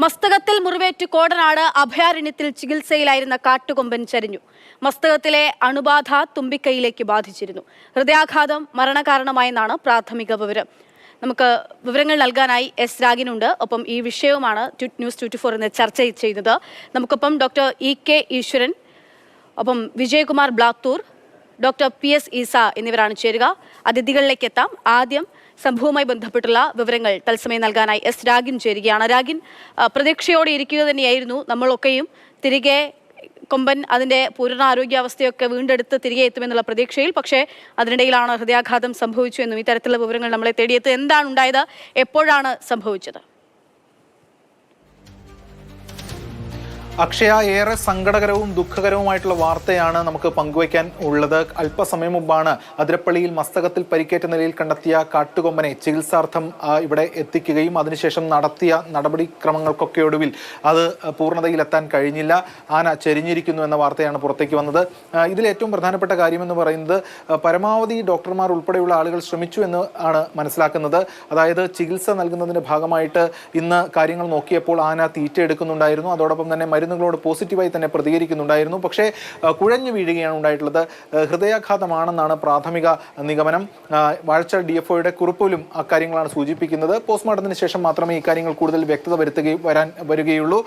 മസ്തകത്തിൽ മുറിവേറ്റ് കോടനാട് അഭയാരണ്യത്തിൽ ചികിത്സയിലായിരുന്ന കാട്ടുകൊമ്പൻ ചരിഞ്ഞു. മസ്തകത്തിലെ അണുബാധ തുമ്പിക്കൈയിലേക്ക് ബാധിച്ചിരുന്നു. ഹൃദയാഘാതം മരണകാരണമായെന്നാണ് പ്രാഥമിക വിവരം. നമുക്ക് വിവരങ്ങൾ നൽകാനായി എസ് രാഗിനുണ്ട്. ഒപ്പം ഈ വിഷയവുമാണ് ന്യൂസ് 24 ഇന്ന് ചർച്ച ചെയ്യുന്നത്. നമുക്കൊപ്പം ഡോക്ടർ EK ഈശ്വരൻ, ഒപ്പം വിജയകുമാർ ബ്ലാത്തൂർ, ഡോക്ടർ PS ഈസ എന്നിവരാണ് ചേരുക. അതിഥികളിലേക്ക് എത്താം. ആദ്യം സംഭവവുമായി ബന്ധപ്പെട്ടുള്ള വിവരങ്ങൾ തത്സമയം നൽകാനായി എസ് രാഗിൻ ചേരുകയാണ്. രാഗിൻ, പ്രതീക്ഷയോടെ ഇരിക്കുക തന്നെയായിരുന്നു നമ്മളൊക്കെയും. തിരികെ കൊമ്പൻ അതിൻ്റെ പൂർണ്ണാരോഗ്യാവസ്ഥയൊക്കെ വീണ്ടെടുത്ത് തിരികെ എത്തുമെന്നുള്ള പ്രതീക്ഷയിൽ. പക്ഷേ അതിനിടയിലാണ് ഹൃദയാഘാതം സംഭവിച്ചു എന്നും ഈ തരത്തിലുള്ള വിവരങ്ങൾ നമ്മളെ തേടിയെത്തുന്നത്. എന്താണ് ഉണ്ടായത്? എപ്പോഴാണ് സംഭവിച്ചത്? അക്ഷയ, ഏറെ സങ്കടകരവും ദുഃഖകരവുമായിട്ടുള്ള വാർത്തയാണ് നമുക്ക് പങ്കുവയ്ക്കാൻ ഉള്ളത്. അല്പസമയം മുമ്പാണ് അതിരപ്പള്ളിയിൽ മസ്തകത്തിൽ പരിക്കേറ്റ നിലയിൽ കണ്ടെത്തിയ കാട്ടുകൊമ്പനെ ചികിത്സാർത്ഥം ഇവിടെ എത്തിക്കുകയും അതിനുശേഷം നടത്തിയ നടപടിക്രമങ്ങൾക്കൊക്കെ ഒടുവിൽ അത് പൂർണ്ണതയിലെത്താൻ കഴിഞ്ഞില്ല. ആന ചെരിഞ്ഞിരിക്കുന്നു എന്ന വാർത്തയാണ് പുറത്തേക്ക് വന്നത്. ഇതിലേറ്റവും പ്രധാനപ്പെട്ട കാര്യമെന്ന് പറയുന്നത് പരമാവധി ഡോക്ടർമാർ ഉൾപ്പെടെയുള്ള ആളുകൾ ശ്രമിച്ചു എന്ന് ആണ് മനസ്സിലാക്കുന്നത്. അതായത് ചികിത്സ നൽകുന്നതിൻ്റെ ഭാഗമായിട്ട് ഇന്ന് കാര്യങ്ങൾ നോക്കിയപ്പോൾ ആന തീറ്റ എടുക്കുന്നുണ്ടായിരുന്നു. അതോടൊപ്പം തന്നെ മരുന്നുകളോട് പോസിറ്റീവായി തന്നെ പ്രതികരിക്കുന്നുണ്ടായിരുന്നു. പക്ഷേ കുഴഞ്ഞു വീഴുകയാണ് ഉണ്ടായിട്ടുള്ളത്. ഹൃദയാഘാതമാണെന്നാണ് പ്രാഥമിക നിഗമനം. വാഴച്ചാൽ DFOയുടെ കുറിപ്പിലും അക്കാര്യങ്ങളാണ് സൂചിപ്പിക്കുന്നത്. പോസ്റ്റ്മോർട്ടത്തിന് ശേഷം മാത്രമേ ഇക്കാര്യങ്ങൾ കൂടുതൽ വ്യക്തത വരികയുള്ളൂ.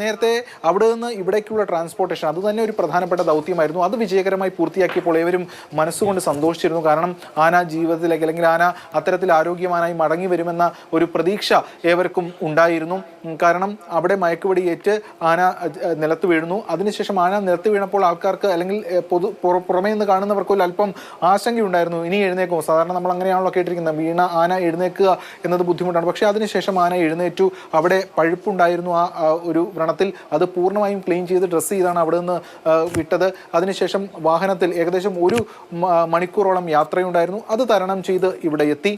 നേരത്തെ അവിടെ നിന്ന് ഇവിടേക്കുള്ള ട്രാൻസ്പോർട്ടേഷൻ അത് തന്നെ ഒരു പ്രധാനപ്പെട്ട ദൗത്യമായിരുന്നു. അത് വിജയകരമായി പൂർത്തിയാക്കിയപ്പോൾ ഏവരും മനസ്സുകൊണ്ട് സന്തോഷിച്ചിരുന്നു. കാരണം ആന ജീവിതത്തിലേക്ക്, അല്ലെങ്കിൽ ആന അത്തരത്തിൽ ആരോഗ്യവാനായി മടങ്ങി വരുമെന്ന ഒരു പ്രതീക്ഷ ഏവർക്കും ഉണ്ടായിരുന്നു. കാരണം അവിടെ മയക്കുവെടിയേറ്റ് ആന നിലത്ത് വീഴുന്നു. അതിനുശേഷം ആന നിലത്ത് വീണപ്പോൾ ആൾക്കാർക്ക്, അല്ലെങ്കിൽ പുറമേ നിന്ന് കാണുന്നവർക്ക് അല്പം ആശങ്കയുണ്ടായിരുന്നു. ഇനി എഴുന്നേക്കുമോ? സാധാരണ നമ്മൾ അങ്ങനെയാണല്ലോ കേട്ടിരിക്കുന്നത്, വീണ ആന എഴുന്നേക്കുക എന്നത് ബുദ്ധിമുട്ടാണ്. പക്ഷേ അതിനുശേഷം ആന എഴുന്നേറ്റു. അവിടെ പഴുപ്പുണ്ടായിരുന്നു ആ ഒരു വ്രണത്തിൽ. അത് പൂർണ്ണമായും ക്ലീൻ ചെയ്ത് ഡ്രസ്സ് ചെയ്താണ് അവിടെ നിന്ന് വിട്ടത്. അതിനുശേഷം വാഹനത്തിൽ ഏകദേശം 1 മണിക്കൂറോളം യാത്രയുണ്ടായിരുന്നു. അത് തരണം ചെയ്ത് ഇവിടെ എത്തി.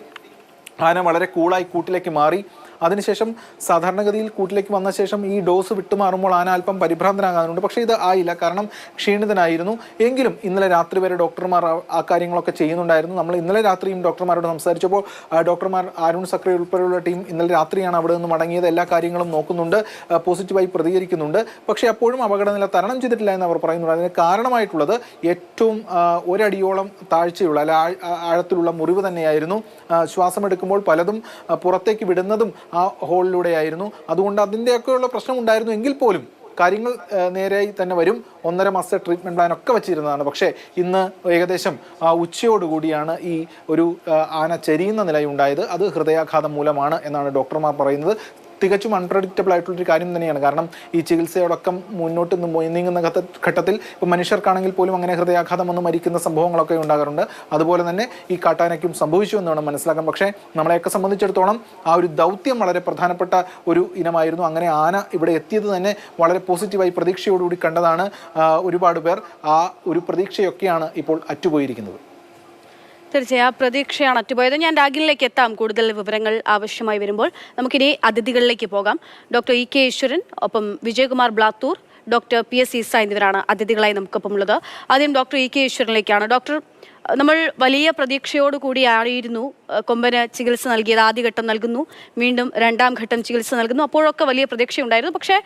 ആന വളരെ കൂളായി കൂട്ടിലേക്ക് മാറി. അതിനുശേഷം സാധാരണഗതിയിൽ കൂട്ടിലേക്ക് വന്ന ശേഷം ഈ ഡോസ് വിട്ടുമാറുമ്പോൾ ആന അല്പം പരിഭ്രാന്തനാകാറുണ്ട്. പക്ഷേ ഇത് ആയില്ല, കാരണം ക്ഷീണിതനായിരുന്നു. എങ്കിലും ഇന്നലെ രാത്രി വരെ ഡോക്ടർമാർ ആ കാര്യങ്ങളൊക്കെ ചെയ്യുന്നുണ്ടായിരുന്നു. നമ്മൾ ഇന്നലെ രാത്രിയും ഡോക്ടർമാരോട് സംസാരിച്ചപ്പോൾ ഡോക്ടർമാർ അരുൺ സക്രി ഉൾപ്പെടെയുള്ള ടീം ഇന്നലെ രാത്രിയാണ് അവിടെ നിന്ന് മടങ്ങിയത്. എല്ലാ കാര്യങ്ങളും നോക്കുന്നുണ്ട്, പോസിറ്റീവായി പ്രതികരിക്കുന്നുണ്ട്. പക്ഷേ അപ്പോഴും അപകടനില തരണം ചെയ്തിട്ടില്ല എന്ന് അവർ പറയുന്നുണ്ട്. അതിന് കാരണമായിട്ടുള്ളത് ഏറ്റവും 1 അടിയോളം താഴ്ചയുള്ള, അല്ല ആഴത്തിലുള്ള മുറിവ് തന്നെയായിരുന്നു. ശ്വാസമെടുക്കുമ്പോൾ പലതും പുറത്തേക്ക് വിടുന്നതും ആ ഹോളിലൂടെയായിരുന്നു. അതുകൊണ്ട് അതിൻ്റെയൊക്കെയുള്ള പ്രശ്നം ഉണ്ടായിരുന്നു. എങ്കിൽ പോലും കാര്യങ്ങൾ നേരെയായി തന്നെ വരും. 1.5 മാസത്തെ ട്രീറ്റ്മെൻറ്റ് പ്ലാൻ ഒക്കെ വെച്ചിരുന്നതാണ്. പക്ഷേ ഇന്ന് ഏകദേശം ഉച്ചയോടുകൂടിയാണ് ഈ ഒരു ആന ചെരിയുന്ന നിലയുണ്ടായത്. അത് ഹൃദയാഘാതം മൂലമാണ് എന്നാണ് ഡോക്ടർമാർ പറയുന്നത്. തികച്ചും അൺപ്രഡിക്റ്റബിൾ ആയിട്ടുള്ളൊരു കാര്യം തന്നെയാണ്. കാരണം ഈ ചികിത്സയോടൊപ്പം മുന്നോട്ട് നീങ്ങുന്ന ഘട്ടത്തിൽ ഇപ്പോൾ മനുഷ്യർക്കാണെങ്കിൽ പോലും അങ്ങനെ ഹൃദയാഘാതം വന്ന് മരിക്കുന്ന സംഭവങ്ങളൊക്കെ ഉണ്ടാകാറുണ്ട്. അതുപോലെ തന്നെ ഈ കാട്ടാനയ്ക്കും സംഭവിച്ചു എന്ന് വേണം മനസ്സിലാക്കാം. പക്ഷേ നമ്മളെയൊക്കെ സംബന്ധിച്ചിടത്തോളം ആ ഒരു ദൗത്യം വളരെ പ്രധാനപ്പെട്ട ഒരു ഇനമായിരുന്നു. അങ്ങനെ ആന ഇവിടെ എത്തിയത് തന്നെ വളരെ പോസിറ്റീവായി പ്രതീക്ഷയോടുകൂടി കണ്ടതാണ്. ഒരുപാട് പേർ ആ ഒരു പ്രതീക്ഷയൊക്കെയാണ് ഇപ്പോൾ അറ്റുപോയിരിക്കുന്നത്. തീർച്ചയായും ആ പ്രതീക്ഷയാണ് അറ്റുപോയത്. ഞാൻ രാഗിനിലേക്ക് എത്താം. കൂടുതൽ വിവരങ്ങൾ ആവശ്യമായി വരുമ്പോൾ നമുക്കിനി അതിഥികളിലേക്ക് പോകാം. ഡോക്ടർ EK ഈശ്വരൻ, ഒപ്പം വിജയകുമാർ ബ്ലാത്തൂർ, ഡോക്ടർ PS ഈസ എന്നിവരാണ് അതിഥികളായി നമുക്കൊപ്പം ഉള്ളത്. ആദ്യം ഡോക്ടർ EK ഈശ്വരനിലേക്കാണ്. ഡോക്ടർ, നമ്മൾ വലിയ പ്രതീക്ഷയോടുകൂടിയായിരുന്നു കൊമ്പന് ചികിത്സ നൽകിയത്. ആദ്യഘട്ടം നൽകുന്നു, വീണ്ടും 2ാം ഘട്ടം ചികിത്സ നൽകുന്നു. അപ്പോഴൊക്കെ വലിയ പ്രതീക്ഷയുണ്ടായിരുന്നു. പക്ഷേ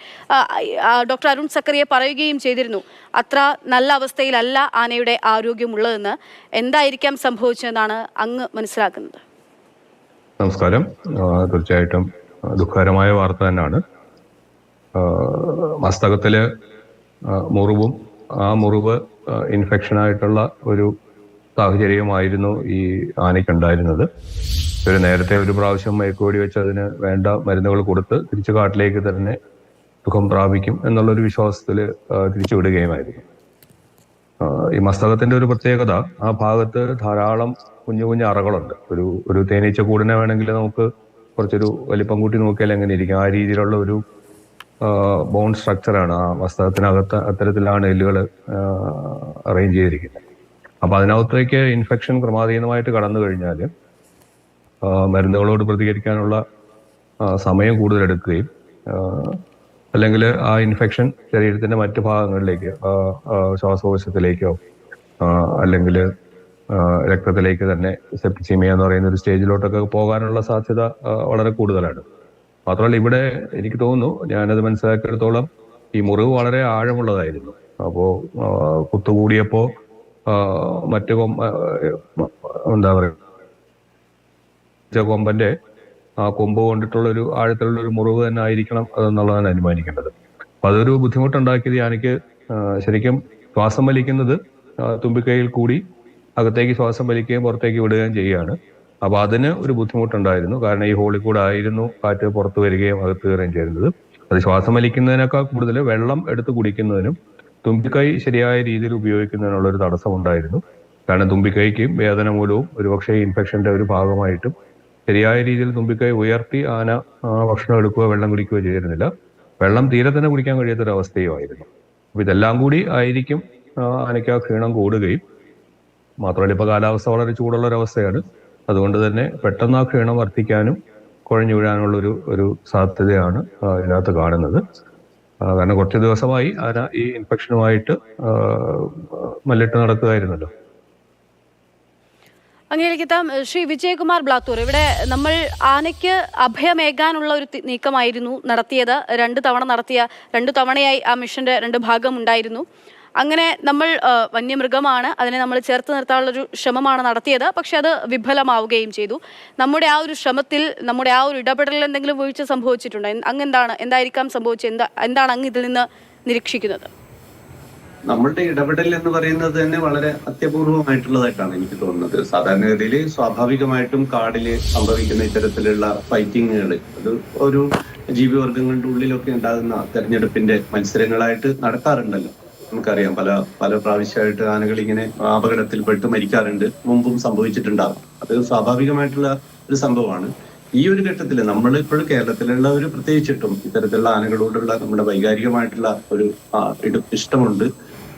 ഡോക്ടർ അരുൺ സക്കറിയെ പറയുകയും ചെയ്തിരുന്നു അത്ര നല്ല അവസ്ഥയിലല്ല ആനയുടെ ആരോഗ്യമുള്ളതെന്ന്. എന്തായിരിക്കാം സംഭവിച്ചതെന്നാണ് അങ്ങ് മനസ്സിലാക്കുന്നത്? നമസ്കാരം. തീർച്ചയായിട്ടും ദുഃഖകരമായ വാർത്ത തന്നെയാണ്. മസ്തകത്തില് മുറിവും ആ മുറിവ് ഇൻഫെക്ഷനായിട്ടുള്ള ഒരു സാഹചര്യമായിരുന്നു ഈ ആനയ്ക്കുണ്ടായിരുന്നത്. നേരത്തെ ഒരു പ്രാവശ്യം മയക്കുവെടി വെച്ച് അതിന് വേണ്ട മരുന്നുകൾ കൊടുത്ത് തിരിച്ചു കാട്ടിലേക്ക് തന്നെ സുഖം പ്രാപിക്കും എന്നുള്ളൊരു വിശ്വാസത്തിൽ തിരിച്ചു വിടുകയുമായിരുന്നു. ഈ മസ്തകത്തിന്റെ ഒരു പ്രത്യേകത, ആ ഭാഗത്ത് ധാരാളം കുഞ്ഞു കുഞ്ഞു അറകളുണ്ട്. ഒരു തേനീച്ച കൂടിനെ വേണമെങ്കിൽ നമുക്ക് കുറച്ചൊരു വലിപ്പം കൂട്ടി നോക്കിയാൽ എങ്ങനെ ഇരിക്കും, ആ രീതിയിലുള്ള ഒരു ബോൺ സ്ട്രക്ചറാണ് ആ മസ്തകത്തിനകത്ത്. അത്തരത്തിലാണ് എല്ലുകൾ അറേഞ്ച് ചെയ്തിരിക്കുന്നത്. അപ്പൊ അതിനകത്തേക്ക് ഇൻഫെക്ഷൻ ക്രമാതീതമായിട്ട് കടന്നു കഴിഞ്ഞാൽ മരുന്നുകളോട് പ്രതികരിക്കാനുള്ള സമയം കൂടുതലെടുക്കുകയും അല്ലെങ്കിൽ ആ ഇൻഫെക്ഷൻ ശരീരത്തിന്റെ മറ്റു ഭാഗങ്ങളിലേക്ക്, ശ്വാസകോശത്തിലേക്കോ അല്ലെങ്കിൽ രക്തത്തിലേക്ക് തന്നെ സെപ്റ്റിസീമിയ എന്ന് പറയുന്ന ഒരു സ്റ്റേജിലോട്ടൊക്കെ പോകാനുള്ള സാധ്യത വളരെ കൂടുതലാണ്. മാത്രമല്ല ഇവിടെ എനിക്ക് തോന്നുന്നു, ഞാനത് മനസ്സിലാക്കിയെടുത്തോളം ഈ മുറിവ് വളരെ ആഴമുള്ളതായിരുന്നു. അപ്പോ കുത്തുകൂടിയപ്പോ മറ്റു എന്താ പറയുക, കൊമ്പന്റെ ആ കൊമ്പ് കൊണ്ടിട്ടുള്ള ഒരു ആഴത്തിലുള്ള ഒരു മുറിവ് തന്നെ ആയിരിക്കണം അതെന്നുള്ളതാണ് അനുമാനിക്കേണ്ടത്. അപ്പൊ അതൊരു ബുദ്ധിമുട്ടുണ്ടാക്കിയത് എനിക്ക് ശരിക്കും ശ്വാസം വലിക്കുന്നത് തുമ്പിക്കൈയിൽ കൂടി അകത്തേക്ക് ശ്വാസം വലിക്കുകയും പുറത്തേക്ക് വിടുകയും ചെയ്യുകയാണ്. അപ്പൊ അതിന് ഒരു ബുദ്ധിമുട്ടുണ്ടായിരുന്നു. കാരണം ഈ ഹോളിൽ കൂടെ ആയിരുന്നു കാറ്റ് പുറത്തു വരികയും അകത്ത് കയറുകയും ചെയ്യുന്നത്. അത് ശ്വാസം വലിക്കുന്നതിനേക്കാൾ കൂടുതൽ വെള്ളം എടുത്ത് കുടിക്കുന്നതിനും തുമ്പിക്കൈ ശരിയായ രീതിയിൽ ഉപയോഗിക്കുന്നതിനുള്ള ഒരു തടസ്സമുണ്ടായിരുന്നു. കാരണം തുമ്പിക്കൈക്കും വേദന മൂലവും ഒരുപക്ഷെ ഇൻഫെക്ഷന്റെ ഒരു ഭാഗമായിട്ടും ശരിയായ രീതിയിൽ തുമ്പിക്കൈ ഉയർത്തി ആന ഭക്ഷണം എടുക്കുകയോ വെള്ളം കുടിക്കുകയോ ചെയ്തിരുന്നില്ല. വെള്ളം തീരെ തന്നെ കുടിക്കാൻ കഴിയാത്തൊരവസ്ഥയുമായിരുന്നു. അപ്പൊ ഇതെല്ലാം കൂടി ആയിരിക്കും ആനയ്ക്ക് ആ ക്ഷീണം കൂടുകയും, മാത്രമല്ല ഇപ്പൊ കാലാവസ്ഥ വളരെ ചൂടുള്ള ഒരവസ്ഥയാണ്. അതുകൊണ്ട് തന്നെ പെട്ടെന്ന് ആ ക്ഷീണം വർദ്ധിക്കാനും കുഴഞ്ഞു വീഴാനുള്ള ഒരു സാധ്യതയാണ് ഇതിനകത്ത് കാണുന്നത്. കാരണം കുറച്ച് ദിവസമായി ആന ഈ ഇൻഫെക്ഷനുമായിട്ട് മല്ലിട്ട് നടക്കുകയായിരുന്നല്ലോ. അങ്ങനെയൊക്കെ ശ്രീ വിജയകുമാർ ബ്ലാത്തൂർ, ഇവിടെ നമ്മൾ ആനയ്ക്ക് അഭയമേകാനുള്ള ഒരു നീക്കമായിരുന്നു നടത്തിയത്. 2 തവണയായി ആ മിഷന്റെ 2 ഭാഗം ഉണ്ടായിരുന്നു. അങ്ങനെ നമ്മൾ വന്യമൃഗമാണ്, അതിനെ നമ്മൾ ചേർത്ത് നിർത്താനുള്ളൊരു ശ്രമമാണ് നടത്തിയത്. പക്ഷെ അത് വിഫലമാവുകയും ചെയ്തു. നമ്മുടെ ആ ഒരു ശ്രമത്തിൽ, നമ്മുടെ ആ ഒരു ഇടപെടലിൽ എന്തെങ്കിലും വീഴ്ച സംഭവിച്ചിട്ടുണ്ടോ? എന്തായിരിക്കാം സംഭവിച്ചത്? എന്താണ് അങ്ങ് ഇതിൽ നിന്ന് നിരീക്ഷിക്കുന്നത്? നമ്മളുടെ ഇടപെടൽ എന്ന് പറയുന്നത് തന്നെ വളരെ അത്യപൂർവമായിട്ടുള്ളതായിട്ടാണ് എനിക്ക് തോന്നുന്നത്. സാധാരണഗതിയിൽ സ്വാഭാവികമായിട്ടും കാടില് സംഭവിക്കുന്ന ഇത്തരത്തിലുള്ള ഫൈറ്റിങ്ങുകൾ അത് ഒരു ജീവിവർഗങ്ങളുടെ ഉള്ളിലൊക്കെ ഉണ്ടാകുന്ന തെരഞ്ഞെടുപ്പിന്റെ മത്സരങ്ങളായിട്ട് നടക്കാറുണ്ടല്ലോ. നമുക്കറിയാം, പല പ്രാവശ്യമായിട്ട് ആനകൾ ഇങ്ങനെ അപകടത്തിൽപ്പെട്ട് മരിക്കാറുണ്ട്, മുമ്പും സംഭവിച്ചിട്ടുണ്ടാകും. അത് സ്വാഭാവികമായിട്ടുള്ള ഒരു സംഭവമാണ്. ഈ ഒരു ഘട്ടത്തിൽ നമ്മളിപ്പോൾ കേരളത്തിലുള്ള പ്രത്യേകിച്ചിട്ടും ഇത്തരത്തിലുള്ള ആനകളോടുള്ള നമ്മുടെ വൈകാരികമായിട്ടുള്ള ഒരു ഇഷ്ടമുണ്ട്.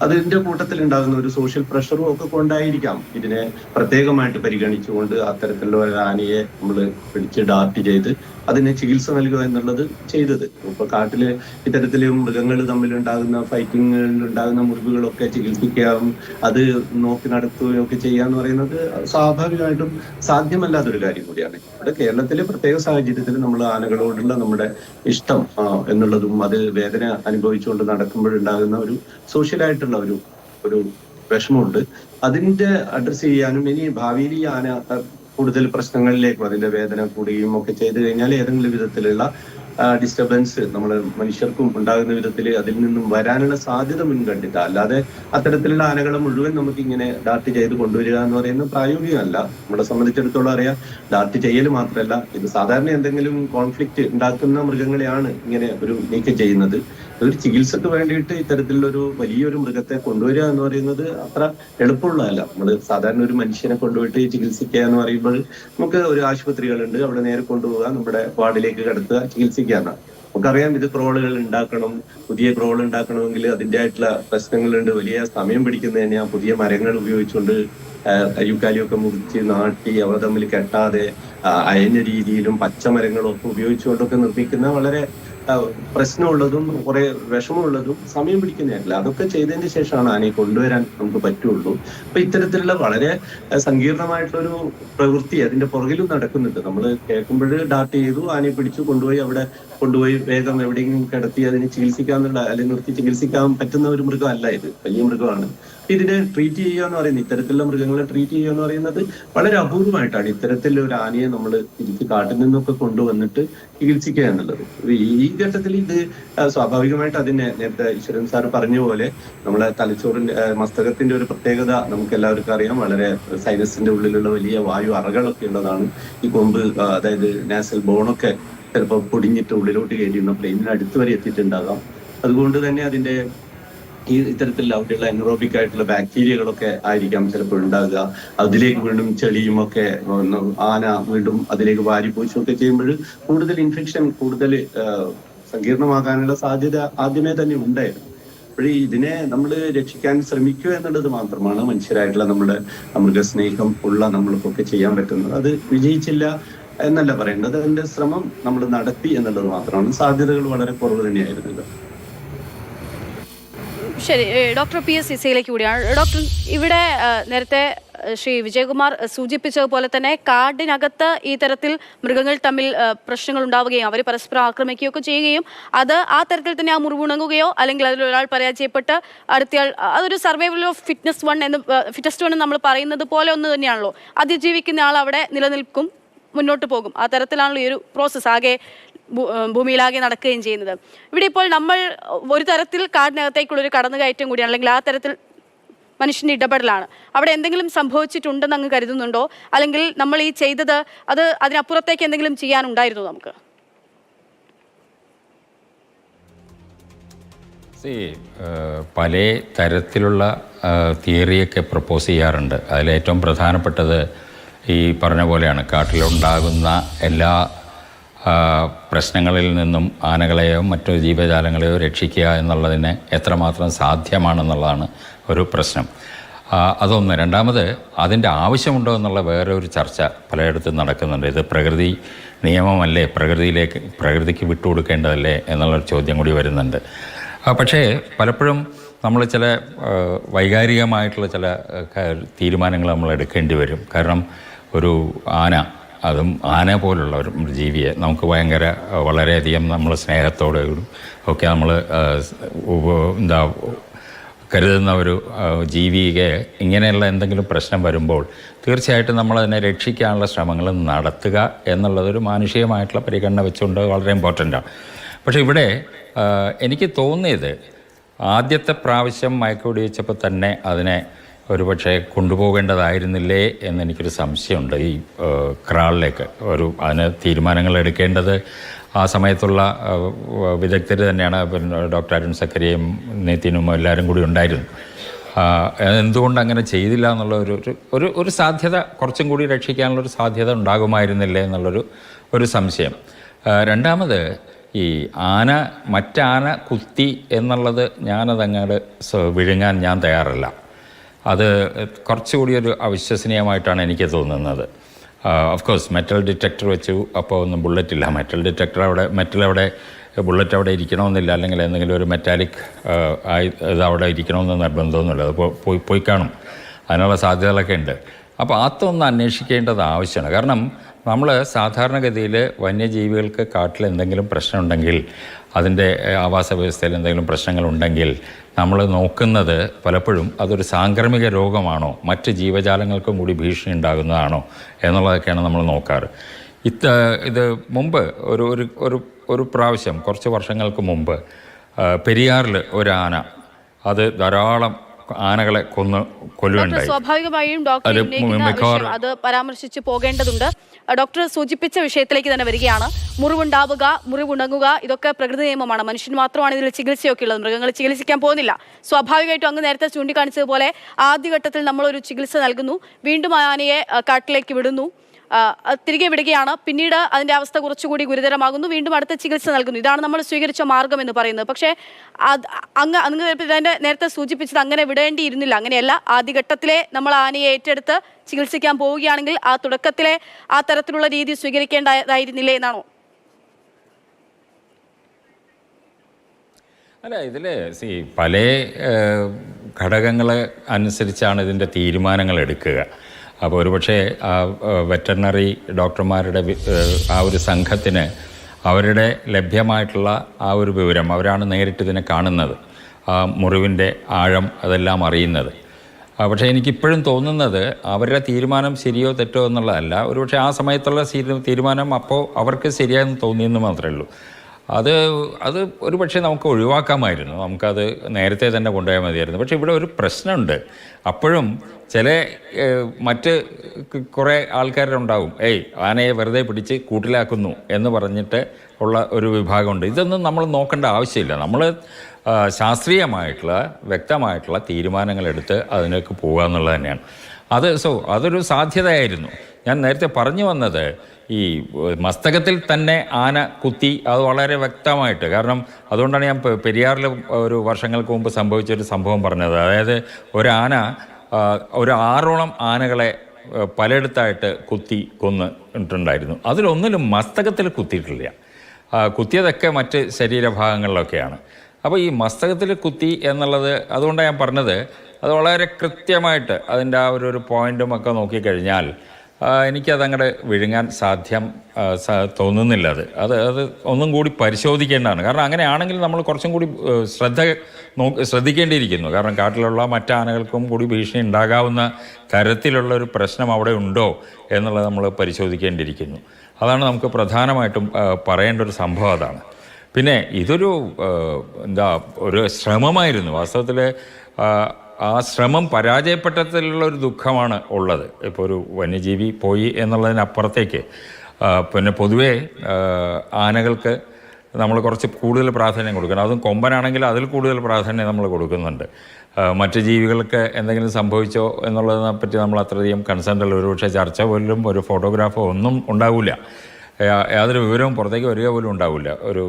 അതിന്റെ കൂട്ടത്തിൽ ഉണ്ടാകുന്ന ഒരു സോഷ്യൽ പ്രഷറും ഒക്കെ കൊണ്ടായിരിക്കാം ഇതിനെ പ്രത്യേകമായിട്ട് പരിഗണിച്ചുകൊണ്ട് അത്തരത്തിലുള്ള ഒരു ആനയെ നമ്മൾ പിടിച്ച് ഡാർട്ട് ചെയ്ത് അതിന് ചികിത്സ നൽകുക എന്നുള്ളത് ചെയ്തത്. ഇപ്പൊ കാട്ടില് ഇത്തരത്തില് മൃഗങ്ങൾ തമ്മിലുണ്ടാകുന്ന ഫൈറ്റിങ്ങുകളിൽ ഉണ്ടാകുന്ന മുറിവുകളൊക്കെ ചികിത്സിക്കാവും, അത് നോക്കി നടത്തുകയും ഒക്കെ ചെയ്യാന്ന് പറയുന്നത് സ്വാഭാവികമായിട്ടും സാധ്യമല്ലാത്തൊരു കാര്യം കൂടിയാണ്. ഇവിടെ കേരളത്തിലെ പ്രത്യേക സാഹചര്യത്തിൽ നമ്മൾ ആനകളോടുള്ള നമ്മുടെ ഇഷ്ടം എന്നുള്ളതും അത് വേദന അനുഭവിച്ചുകൊണ്ട് നടക്കുമ്പോഴുണ്ടാകുന്ന ഒരു സോഷ്യലായിട്ടുള്ള ഒരു വിഷമമുണ്ട്. അതിന്റെ അഡ്രസ് ചെയ്യാനും ഇനി ഭാവിയിൽ ഈ ആന കൂടുതൽ പ്രശ്നങ്ങളിലേക്കും അതിന്റെ വേദന കൂടുകയും ഒക്കെ ചെയ്തു കഴിഞ്ഞാൽ ഏതെങ്കിലും വിധത്തിലുള്ള ഡിസ്റ്റർബൻസ് നമ്മൾ മനുഷ്യർക്കും ഉണ്ടാകുന്ന വിധത്തിൽ അതിൽ നിന്നും വരാനുള്ള സാധ്യത മുൻകണ്ടിട്ട്, അല്ലാതെ അത്തരത്തിലുള്ള ആനകളെ മുഴുവൻ നമുക്ക് ഇങ്ങനെ ഡാർട്ട് ചെയ്ത് കൊണ്ടുവരിക എന്ന് പറയുന്നത് പ്രായോഗികമല്ല. നമ്മളെ സംബന്ധിച്ചിടത്തോളം അറിയാം, ഡാർട്ട് ചെയ്യൽ മാത്രമല്ല, ഇത് സാധാരണ എന്തെങ്കിലും കോൺഫ്ലിക്റ്റ് ഉണ്ടാക്കുന്ന മൃഗങ്ങളെയാണ് ഇങ്ങനെ ഒരു നീക്കം ചെയ്യുന്നത്. ഒരു ചികിത്സക്ക് വേണ്ടിയിട്ട് ഇത്തരത്തിലുള്ള വലിയൊരു മൃഗത്തെ കൊണ്ടുവരിക എന്ന് പറയുന്നത് അത്ര എളുപ്പമുള്ളതല്ല. നമ്മൾ സാധാരണ ഒരു മനുഷ്യനെ കൊണ്ടുപോയിട്ട് ചികിത്സിക്കുക എന്ന് പറയുമ്പോൾ നമുക്ക് ഒരു ആശുപത്രികളുണ്ട്, അവിടെ നേരെ കൊണ്ടുപോവുക, നമ്മുടെ വാർഡിലേക്ക് കടത്തുക, ചികിത്സിക്കാനാണ്. നമുക്കറിയാം, ഇത് ക്രോളുകൾ ഉണ്ടാക്കണം, പുതിയ ക്രോൾ ഉണ്ടാക്കണമെങ്കിൽ അതിൻ്റെ ആയിട്ടുള്ള പ്രശ്നങ്ങളുണ്ട്, വലിയ സമയം പിടിക്കുന്നത് തന്നെയാണ്. പുതിയ മരങ്ങൾ ഉപയോഗിച്ചുകൊണ്ട് അയ്യുക്കാലിയൊക്കെ മുറിച്ച് നാട്ടി അവ തമ്മിൽ കെട്ടാതെ അയഞ്ഞ രീതിയിലും പച്ചമരങ്ങളും ഒക്കെ ഉപയോഗിച്ചുകൊണ്ടൊക്കെ നിർമ്മിക്കുന്ന വളരെ പ്രശ്നമുള്ളതും കുറെ വിഷമമുള്ളതും സമയം പിടിക്കുന്നതല്ല. അതൊക്കെ ചെയ്തതിന് ശേഷമാണ് ആനയെ കൊണ്ടുവരാൻ നമുക്ക് പറ്റുള്ളൂ. അപ്പൊ ഇത്തരത്തിലുള്ള വളരെ സങ്കീർണമായിട്ടുള്ളൊരു പ്രവൃത്തി അതിന്റെ പുറകിലും നടക്കുന്നുണ്ട്. നമ്മൾ കേൾക്കുമ്പോൾ ഡാർട്ട് ചെയ്തു, ആനയെ പിടിച്ചു കൊണ്ടുപോയി വേഗം എവിടെയെങ്കിലും കിടത്തി അതിനെ ചികിത്സിക്കാന്നുള്ള അല്ലെങ്കിൽ നിർത്തി ചികിത്സിക്കാൻ പറ്റുന്ന ഒരു മൃഗമല്ല ഇത്, വലിയ മൃഗമാണ്. ഇതിനെ ട്രീറ്റ് ചെയ്യുക എന്ന് പറയുന്നത്, ഇത്തരത്തിലുള്ള മൃഗങ്ങളെ ട്രീറ്റ് ചെയ്യുക എന്ന് പറയുന്നത് വളരെ അപൂർവമായിട്ടാണ്. ഇത്തരത്തിലുള്ള ഒരു ആനയെ നമ്മൾ തിരിച്ച് കാട്ടിൽ നിന്നൊക്കെ കൊണ്ടുവന്നിട്ട് ചികിത്സിക്കുക എന്നുള്ളത്. ഈ ഘട്ടത്തിൽ ഇത് സ്വാഭാവികമായിട്ട് അതിനെ നേരത്തെ ഈശ്വരൻ സാർ പറഞ്ഞ പോലെ നമ്മളെ തലച്ചോറിന്റെ മസ്തകത്തിന്റെ ഒരു പ്രത്യേകത നമുക്ക് എല്ലാവർക്കും അറിയാം. വളരെ സൈനസിന്റെ ഉള്ളിലുള്ള വലിയ വായു അറകളൊക്കെ ഉള്ളതാണ് ഈ കൊമ്പ്. അതായത് നാസൽ ബോണൊക്കെ ചിലപ്പോൾ പൊടിഞ്ഞിട്ട് ഉള്ളിലോട്ട് കയറ്റിയിരുന്ന പ്ലെയിനിന് അടുത്ത് വരെ എത്തിയിട്ടുണ്ടാകാം. അതുകൊണ്ട് തന്നെ അതിന്റെ ഈ ഇത്തരത്തിലുള്ള അവിടെയുള്ള എനറോബിക് ആയിട്ടുള്ള ബാക്ടീരിയകളൊക്കെ ആയിരിക്കാം ചിലപ്പോൾ ഉണ്ടാകുക. അതിലേക്ക് വീണ്ടും ചെളിയും ഒക്കെ ആന വീണ്ടും അതിലേക്ക് വാരിപ്പൂശുമൊക്കെ ചെയ്യുമ്പോൾ കൂടുതൽ ഇൻഫെക്ഷൻ, കൂടുതൽ സങ്കീർണമാകാനുള്ള സാധ്യത ആദ്യമേ തന്നെ ഉണ്ടായിരുന്നു. അപ്പോഴേ ഇതിനെ നമ്മൾ രക്ഷിക്കാൻ ശ്രമിക്കുക എന്നുള്ളത് മാത്രമാണ് മനുഷ്യരായിട്ടുള്ള നമ്മുടെ മൃഗസ്നേഹം ഉള്ള നമ്മൾക്കൊക്കെ ചെയ്യാൻ പറ്റുന്നത്. അത് വിജയിച്ചില്ല എന്നല്ല പറയേണ്ടത്, അതിന്റെ ശ്രമം നമ്മൾ നടത്തി എന്നുള്ളത് മാത്രമാണ്. സാധ്യതകൾ വളരെ കുറവ് തന്നെയായിരുന്നു. ശരി, ഡോക്ടർ PS ഇസയിലേക്ക് കൂടിയാണ്. ഡോക്ടർ, ഇവിടെ നേരത്തെ ശ്രീ വിജയകുമാർ സൂചിപ്പിച്ചതുപോലെ തന്നെ കാടിനകത്ത് ഈ തരത്തിൽ മൃഗങ്ങൾ തമ്മിൽ പ്രശ്നങ്ങൾ ഉണ്ടാവുകയും അവർ പരസ്പരം ആക്രമിക്കുകയൊക്കെ ചെയ്യുകയും അത് ആ തരത്തിൽ തന്നെ ആ മുറിവുണങ്ങുകയോ അല്ലെങ്കിൽ അതിലൊരാൾ പരാജയപ്പെട്ട് അടുത്തയാൾ അതൊരു സർവൈവൽ ഓഫ് ഫിറ്റ്നസ് വൺ എന്ന് നമ്മൾ പറയുന്നത് പോലെ ഒന്ന് തന്നെയാണല്ലോ. അതിജീവിക്കുന്ന ആൾ അവിടെ നിലനിൽക്കും, മുന്നോട്ട് പോകും. ആ തരത്തിലാണല്ലോ ഈ ഒരു പ്രോസസ്സ് ആകെ ഭൂമിയിലാകെ നടക്കുകയും ചെയ്യുന്നത്. ഇവിടെ ഇപ്പോൾ നമ്മൾ ഒരു തരത്തിൽ കാടിനകത്തേക്കുള്ളൊരു കടന്നുകയറ്റം കൂടിയാണ്, അല്ലെങ്കിൽ ആ തരത്തിൽ മനുഷ്യൻ്റെ ഇടപെടലാണ്. അവിടെ എന്തെങ്കിലും സംഭവിച്ചിട്ടുണ്ടെന്ന് അങ്ങ് കരുതുന്നുണ്ടോ? അല്ലെങ്കിൽ നമ്മൾ ഈ ചെയ്തത് അത് അതിനപ്പുറത്തേക്ക് എന്തെങ്കിലും ചെയ്യാനുണ്ടായിരുന്നോ നമുക്ക്? പല തരത്തിലുള്ള തിയറിയൊക്കെ പ്രപ്പോസ് ചെയ്യാറുണ്ട്. അതിലേറ്റവും പ്രധാനപ്പെട്ടത് ഈ പറഞ്ഞ പോലെയാണ്, കാട്ടിലുണ്ടാകുന്ന എല്ലാ പ്രശ്നങ്ങളിൽ നിന്നും ആനകളെയോ മറ്റു ജീവജാലങ്ങളെയോ രക്ഷിക്കുക എന്നുള്ളതിന് എത്രമാത്രം സാധ്യമാണെന്നുള്ളതാണ് ഒരു പ്രശ്നം. അതൊന്ന്. രണ്ടാമത്, അതിൻ്റെ ആവശ്യമുണ്ടോ എന്നുള്ള വേറെ ഒരു ചർച്ച പലയിടത്തും നടക്കുന്നുണ്ട്. ഇത് പ്രകൃതി നിയമമല്ലേ, പ്രകൃതിക്ക് വിട്ടുകൊടുക്കേണ്ടതല്ലേ എന്നുള്ളൊരു ചോദ്യം കൂടി വരുന്നുണ്ട്. പക്ഷേ പലപ്പോഴും നമ്മൾ ചില വൈകാരികമായിട്ടുള്ള ചില തീരുമാനങ്ങൾ നമ്മൾ എടുക്കേണ്ടി വരും. കാരണം ഒരു ആന, അതും ആന പോലുള്ള ഒരു ജീവിയെ നമുക്ക് വളരെയധികം നമ്മൾ സ്നേഹത്തോടെ ഒക്കെ നമ്മൾ കരുതുന്ന ഒരു ജീവിയെ ഇങ്ങനെയുള്ള എന്തെങ്കിലും പ്രശ്നം വരുമ്പോൾ തീർച്ചയായിട്ടും നമ്മളതിനെ രക്ഷിക്കാനുള്ള ശ്രമങ്ങൾ നടത്തുക എന്നുള്ളതൊരു മാനുഷികമായിട്ടുള്ള പരിഗണന വെച്ചുകൊണ്ട് വളരെ ഇമ്പോർട്ടൻ്റാണ്. പക്ഷേ ഇവിടെ എനിക്ക് തോന്നിയത് ആദ്യത്തെ പ്രാവശ്യം മയക്കുവെടി വെച്ചപ്പോൾ തന്നെ അതിനെ ഒരുപക്ഷെ കൊണ്ടുപോകേണ്ടതായിരുന്നില്ലേ എന്നെനിക്കൊരു സംശയമുണ്ട്. ഈ ക്രാളിലേക്ക് അതിന് തീരുമാനങ്ങൾ എടുക്കേണ്ടത് ആ സമയത്തുള്ള വിദഗ്ധർ തന്നെയാണ്. പിന്നെ ഡോക്ടർ അരുൺ സക്കറിയയും നിതിനും എല്ലാവരും കൂടി ഉണ്ടായിരുന്നു. എന്തുകൊണ്ട് അങ്ങനെ ചെയ്തില്ല എന്നുള്ള ഒരു സാധ്യത, കുറച്ചും കൂടി രക്ഷിക്കാനുള്ളൊരു സാധ്യത ഉണ്ടാകുമായിരുന്നില്ലേ എന്നുള്ളൊരു സംശയം. രണ്ടാമത്, ഈ മറ്റാന കുത്തി എന്നുള്ളത് ഞാനതങ്ങോട്ട് വിഴുങ്ങാൻ ഞാൻ തയ്യാറല്ല. അത് കുറച്ചുകൂടി ഒരു അവിശ്വസനീയമായിട്ടാണ് എനിക്ക് തോന്നുന്നത്. ഓഫ് കോഴ്സ് മെറ്റൽ ഡിറ്റക്ടർ വെച്ചു, അപ്പോൾ ഒന്നും ബുള്ളറ്റില്ല. മെറ്റൽ അവിടെ ബുള്ളറ്റ് അവിടെ ഇരിക്കണമെന്നില്ല, അല്ലെങ്കിൽ എന്തെങ്കിലും ഒരു മെറ്റാലിക് ഇത് അവിടെ ഇരിക്കണമെന്ന് നിർബന്ധമൊന്നുമില്ല. അത് പോയി കാണും, അതിനുള്ള സാധ്യതകളൊക്കെ ഉണ്ട്. അപ്പോൾ അതൊന്ന് അന്വേഷിക്കേണ്ടത് ആവശ്യമാണ്. കാരണം നമ്മൾ സാധാരണഗതിയിൽ വന്യജീവികൾക്ക് കാട്ടിൽ എന്തെങ്കിലും പ്രശ്നമുണ്ടെങ്കിൽ, അതിൻ്റെ ആവാസ വ്യവസ്ഥയിൽ എന്തെങ്കിലും പ്രശ്നങ്ങളുണ്ടെങ്കിൽ നമ്മൾ നോക്കുന്നത് പലപ്പോഴും അതൊരു സാംക്രമിക രോഗമാണോ, മറ്റ് ജീവജാലങ്ങൾക്കും കൂടി ഭീഷണി ഉണ്ടാകുന്നതാണോ എന്നുള്ളതൊക്കെയാണ് നമ്മൾ നോക്കാറ്. ഇത് മുമ്പ് ഒരു പ്രാവശ്യം കുറച്ച് വർഷങ്ങൾക്ക് മുമ്പ് പെരിയാറിൽ ഒരു ആന, അത് ധാരാളം ആനകളെ കൊല്ലുകയുണ്ടായി. സ്വാഭാവികമായും ഡോക്ടർ അത് പരാമർശിച്ച് പോകേണ്ടതുണ്ട്. ഡോക്ടർ സൂചിപ്പിച്ച വിഷയത്തിലേക്ക് തന്നെ വരികയാണ്. മുറിവുണ്ടാവുക, മുറിവുണങ്ങുക, ഇതൊക്കെ പ്രകൃതി നിയമമാണ്. മനുഷ്യന് മാത്രമാണ് ഇതിൽ ചികിത്സയൊക്കെ ഉള്ളത്. മൃഗങ്ങൾ ചികിത്സിക്കാൻ പോകുന്നില്ല. സ്വാഭാവികമായിട്ടും അങ്ങ് നേരത്തെ ചൂണ്ടിക്കാണിച്ചതുപോലെ ആദ്യഘട്ടത്തിൽ നമ്മളൊരു ചികിത്സ നൽകുന്നു, വീണ്ടും ആനയെ കാട്ടിലേക്ക് വിടുന്നു, തിരികെ വിടുകയാണ്. പിന്നീട് അതിൻ്റെ അവസ്ഥ കുറച്ചുകൂടി ഗുരുതരമാകുന്നു, വീണ്ടും അടുത്ത ചികിത്സ നൽകുന്നു. ഇതാണ് നമ്മൾ സ്വീകരിച്ച മാർഗം എന്ന് പറയുന്നത്. പക്ഷേ അങ്ങ് നേരത്തെ സൂചിപ്പിച്ചത് അങ്ങനെ വിടേണ്ടിയിരുന്നില്ല. അങ്ങനെയല്ല, ആദ്യഘട്ടത്തിലെ നമ്മൾ ആനയെ ഏറ്റെടുത്ത് ചികിത്സിക്കാൻ പോവുകയാണെങ്കിൽ ആ തുടക്കത്തിലെ ആ തരത്തിലുള്ള രീതി സ്വീകരിക്കേണ്ടതായിരുന്നില്ലേ എന്നാണോ? അല്ല, ഇതിൽ പല ഘടകങ്ങൾ അനുസരിച്ചാണ് ഇതിൻ്റെ തീരുമാനങ്ങൾ എടുക്കുക. അപ്പോൾ ഒരുപക്ഷെ വെറ്ററിനറി ഡോക്ടർമാരുടെ ആ ഒരു സംഘത്തിന് അവരുടെ ലഭ്യമായിട്ടുള്ള ആ ഒരു വിവരം, അവരാണ് നേരിട്ട് ഇതിനെ കാണുന്നത്, ആ മുറിവിൻ്റെ ആഴം അതെല്ലാം അറിയുന്നത്. പക്ഷേ എനിക്കിപ്പോഴും തോന്നുന്നത് അവരുടെ തീരുമാനം ശരിയോ തെറ്റോ എന്നുള്ളതല്ല, ഒരുപക്ഷെ ആ സമയത്തുള്ള തീരുമാനം അപ്പോൾ അവർക്ക് ശരിയായെന്ന് തോന്നിയെന്ന് മാത്രമേ ഉള്ളൂ. അത് ഒരു പക്ഷേ നമുക്ക് ഒഴിവാക്കാമായിരുന്നു, നമുക്കത് നേരത്തെ തന്നെ കൊണ്ടുപോയാൽ മതിയായിരുന്നു. പക്ഷേ ഇവിടെ ഒരു പ്രശ്നമുണ്ട്. അപ്പോഴും മറ്റ് കുറേ ആൾക്കാരുണ്ടാവും, ആനയെ വെറുതെ പിടിച്ച് കൂട്ടിലാക്കുന്നു എന്ന് പറഞ്ഞിട്ട് ഉള്ള ഒരു വിഭാഗമുണ്ട്. ഇതൊന്നും നമ്മൾ നോക്കേണ്ട ആവശ്യമില്ല. നമ്മൾ ശാസ്ത്രീയമായിട്ടുള്ള വ്യക്തമായിട്ടുള്ള തീരുമാനങ്ങളെടുത്ത് അതിലേക്ക് പോകുക എന്നുള്ളത് തന്നെയാണ്. അതൊരു സാധ്യതയായിരുന്നു. ഞാൻ നേരത്തെ പറഞ്ഞു വന്നത്, ഈ മസ്തകത്തിൽ തന്നെ ആന കുത്തി, അത് വളരെ വ്യക്തമായിട്ട്. കാരണം അതുകൊണ്ടാണ് ഞാൻ പെരിയാറിൽ ഒരു വർഷങ്ങൾക്ക് മുമ്പ് സംഭവിച്ചൊരു സംഭവം പറഞ്ഞത്. അതായത് ഒരാന ഒരു 6ഓളം ആനകളെ പലയിടത്തായിട്ട് കൊന്നിട്ടുണ്ടായിരുന്നു. അതിലൊന്നിലും മസ്തകത്തിൽ കുത്തിയിട്ടില്ല. കുത്തിയതൊക്കെ മറ്റ് ശരീരഭാഗങ്ങളിലൊക്കെയാണ്. അപ്പോൾ ഈ മസ്തകത്തിൽ കുത്തി എന്നുള്ളത്, അതുകൊണ്ടാണ് ഞാൻ പറഞ്ഞത്, അത് വളരെ കൃത്യമായിട്ട് അതിൻ്റെ ആ ഒരു പോയിന്റും ഒക്കെ നോക്കിക്കഴിഞ്ഞാൽ എനിക്കതങ്ങോട്ട് വിഴുങ്ങാൻ തോന്നുന്നില്ല. അത് ഒന്നും കൂടി പരിശോധിക്കേണ്ടതാണ്. കാരണം അങ്ങനെയാണെങ്കിൽ നമ്മൾ കുറച്ചും കൂടി ശ്രദ്ധിക്കേണ്ടിയിരിക്കുന്നു. കാരണം കാട്ടിലുള്ള മറ്റ് ആനകൾക്കും കൂടി ഭീഷണി ഉണ്ടാകാവുന്ന തരത്തിലുള്ള ഒരു പ്രശ്നം അവിടെ ഉണ്ടോ എന്നുള്ളത് നമ്മൾ പരിശോധിക്കേണ്ടിയിരിക്കുന്നു. അതാണ് നമുക്ക് പ്രധാനമായിട്ടും പറയേണ്ട ഒരു സംഭവം അതാണ്. പിന്നെ ഇതൊരു ഒരു ശ്രമമായിരുന്നു വാസ്തവത്തിൽ. ആ ശ്രമം പരാജയപ്പെട്ടതിലുള്ള ഒരു ദുഃഖമാണ് ഉള്ളത്. ഇപ്പോൾ ഒരു വന്യജീവി പോയി എന്നുള്ളതിനപ്പുറത്തേക്ക് പിന്നെ പൊതുവേ ആനകൾക്ക് നമ്മൾ കുറച്ച് കൂടുതൽ പ്രാധാന്യം കൊടുക്കണം. അതും കൊമ്പനാണെങ്കിൽ അതിൽ കൂടുതൽ പ്രാധാന്യം നമ്മൾ കൊടുക്കുന്നുണ്ട്. മറ്റ് ജീവികൾക്ക് എന്തെങ്കിലും സംഭവിച്ചോ എന്നുള്ളതിനെ പറ്റി നമ്മൾ അത്രയധികം കൺസേൺഡല്ല. ഒരുപക്ഷെ ചർച്ച പോലും ഒരു ഫോട്ടോഗ്രാഫോ ഒന്നും ഉണ്ടാവില്ല. യാതൊരു വിവരവും പുറത്തേക്ക് വരിക പോലും ഉണ്ടാവില്ല. ഒരു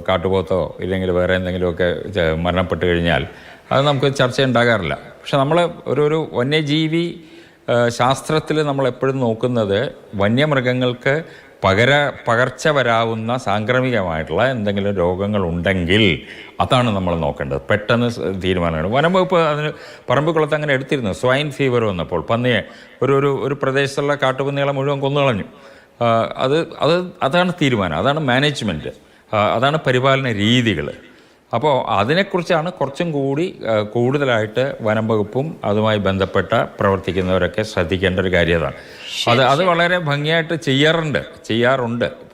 കാട്ടുപോത്തോ ഇല്ലെങ്കിൽ വേറെ എന്തെങ്കിലുമൊക്കെ മരണപ്പെട്ട് കഴിഞ്ഞാൽ അത് നമുക്ക് ചർച്ച ഉണ്ടാകാറില്ല. പക്ഷെ നമ്മൾ ഒരു വന്യജീവി ശാസ്ത്രത്തിൽ നമ്മൾ എപ്പോഴും നോക്കുന്നത് വന്യമൃഗങ്ങൾക്ക് പകർച്ച വരാവുന്ന സാംക്രമികമായിട്ടുള്ള എന്തെങ്കിലും രോഗങ്ങളുണ്ടെങ്കിൽ അതാണ് നമ്മൾ നോക്കേണ്ടത്. പെട്ടെന്ന് തീരുമാനമാണ്. വനംവകുപ്പ് അതിന് പറമ്പിക്കുളത്ത് അങ്ങനെ എടുത്തിരുന്നു. സ്വൈൻ ഫീവർ വന്നപ്പോൾ പന്നിയെ ഒരു പ്രദേശത്തുള്ള കാട്ടുപന്നികളെ മുഴുവൻ കൊന്നുകളഞ്ഞു. അതാണ് തീരുമാനം, അതാണ് മാനേജ്മെൻറ്റ്, അതാണ് പരിപാലന രീതികൾ. അപ്പോൾ അതിനെക്കുറിച്ചാണ് കുറച്ചും കൂടി കൂടുതലായിട്ട് വനം വകുപ്പും അതുമായി ബന്ധപ്പെട്ട പ്രവർത്തിക്കുന്നവരൊക്കെ ശ്രദ്ധിക്കേണ്ട ഒരു കാര്യമാണ്. അത് വളരെ ഭംഗിയായിട്ട് ചെയ്യാറുണ്ട്.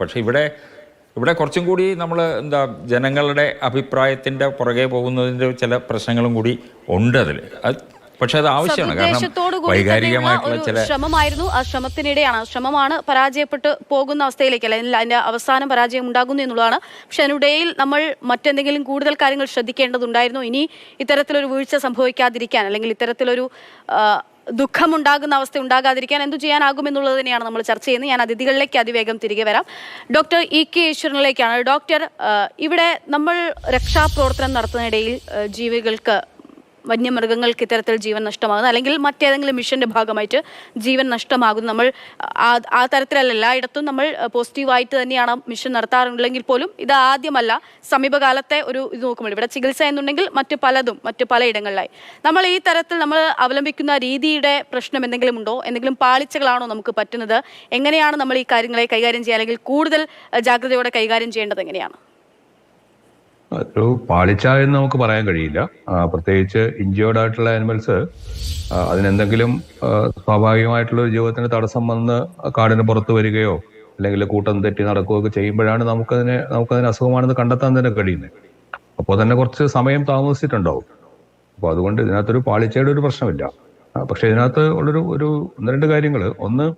പക്ഷേ ഇവിടെ കുറച്ചും കൂടി നമ്മൾ ജനങ്ങളുടെ അഭിപ്രായത്തിൻ്റെ പുറകെ പോകുന്നതിൻ്റെ ചില പ്രശ്നങ്ങളും കൂടി ഉണ്ട് അതിൽ. പക്ഷെ അത് ആവശ്യമാണ്. കാരണം വൈകാരികമായിട്ടുള്ള ചില ശ്രമമായിരുന്നു. ആ ശ്രമമാണ് പരാജയപ്പെട്ട് പോകുന്ന അവസ്ഥയിലേക്ക്, അല്ലെങ്കിൽ അതിന്റെ അവസാനം പരാജയം ഉണ്ടാകുന്നു എന്നുള്ളതാണ്. പക്ഷെ അതിനിടയിൽ നമ്മൾ മറ്റെന്തെങ്കിലും കൂടുതൽ കാര്യങ്ങൾ ശ്രദ്ധിക്കേണ്ടതുണ്ടായിരുന്നു. ഇനി ഇത്തരത്തിലൊരു വീഴ്ച സംഭവിക്കാതിരിക്കാൻ, അല്ലെങ്കിൽ ഇത്തരത്തിലൊരു ദുഃഖമുണ്ടാകുന്ന അവസ്ഥ ഉണ്ടാകാതിരിക്കാൻ എന്തു ചെയ്യാനാകുമെന്നുള്ളത് തന്നെയാണ് നമ്മൾ ചർച്ച ചെയ്യുന്നത്. ഞാൻ അതിഥികളിലേക്ക് അതിവേഗം തിരികെ വരാം. Doctor EK ഈശ്വരനിലേക്കാണ്. ഡോക്ടർ, ഇവിടെ നമ്മൾ രക്ഷാപ്രവർത്തനം നടത്തുന്നതിനിടയിൽ ജീവികൾക്ക്, വന്യമൃഗങ്ങൾക്ക് ഇത്തരത്തിൽ ജീവൻ നഷ്ടമാകുന്നു, അല്ലെങ്കിൽ മറ്റേതെങ്കിലും മിഷന്റെ ഭാഗമായിട്ട് ജീവൻ നഷ്ടമാകുന്നു. നമ്മൾ ആ തരത്തിലല്ല, എല്ലായിടത്തും നമ്മൾ പോസിറ്റീവായിട്ട് തന്നെയാണ് മിഷൻ നടത്താറുണ്ടെങ്കിൽ പോലും ഇത് ആദ്യമല്ല. സമീപകാലത്തെ ഇത് നോക്കുമ്പോൾ ഇവിടെ ചികിത്സ എന്നുണ്ടെങ്കിൽ മറ്റു പലയിടങ്ങളിലായി നമ്മൾ ഈ തരത്തിൽ നമ്മൾ അവലംബിക്കുന്ന രീതിയുടെ പ്രശ്നം എന്തെങ്കിലും ഉണ്ടോ? എന്തെങ്കിലും പാളിച്ചകളാണോ നമുക്ക് പറ്റുന്നത്? എങ്ങനെയാണ് നമ്മൾ ഈ കാര്യങ്ങളെ കൈകാര്യം ചെയ്യുക, അല്ലെങ്കിൽ കൂടുതൽ ജാഗ്രതയോടെ കൈകാര്യം ചെയ്യേണ്ടത് എങ്ങനെയാണ്? ഒരു പാളിച്ച എന്ന് നമുക്ക് പറയാൻ കഴിയില്ല. പ്രത്യേകിച്ച് ഇഞ്ചേർഡ് ആയിട്ടുള്ള ആനിമൽസ് അതിനെന്തെങ്കിലും സ്വാഭാവികമായിട്ടുള്ള ഒരു ജീവിതത്തിന് തടസ്സം വന്ന് കാടിന് പുറത്ത് വരികയോ അല്ലെങ്കിൽ കൂട്ടം തെറ്റി നടക്കുകയൊക്കെ ചെയ്യുമ്പോഴാണ് നമുക്കതിനെ അസുഖമാണെന്ന് കണ്ടെത്താൻ തന്നെ കഴിയുന്നത്. അപ്പോൾ തന്നെ കുറച്ച് സമയം താമസിച്ചിട്ടുണ്ടാവും. അപ്പോൾ അതുകൊണ്ട് ഇതിനകത്തൊരു പാളിച്ചയുടെ ഒരു പ്രശ്നമില്ല. പക്ഷെ ഇതിനകത്ത് ഒരു ഒന്ന് രണ്ട് കാര്യങ്ങൾ. ഒന്ന്,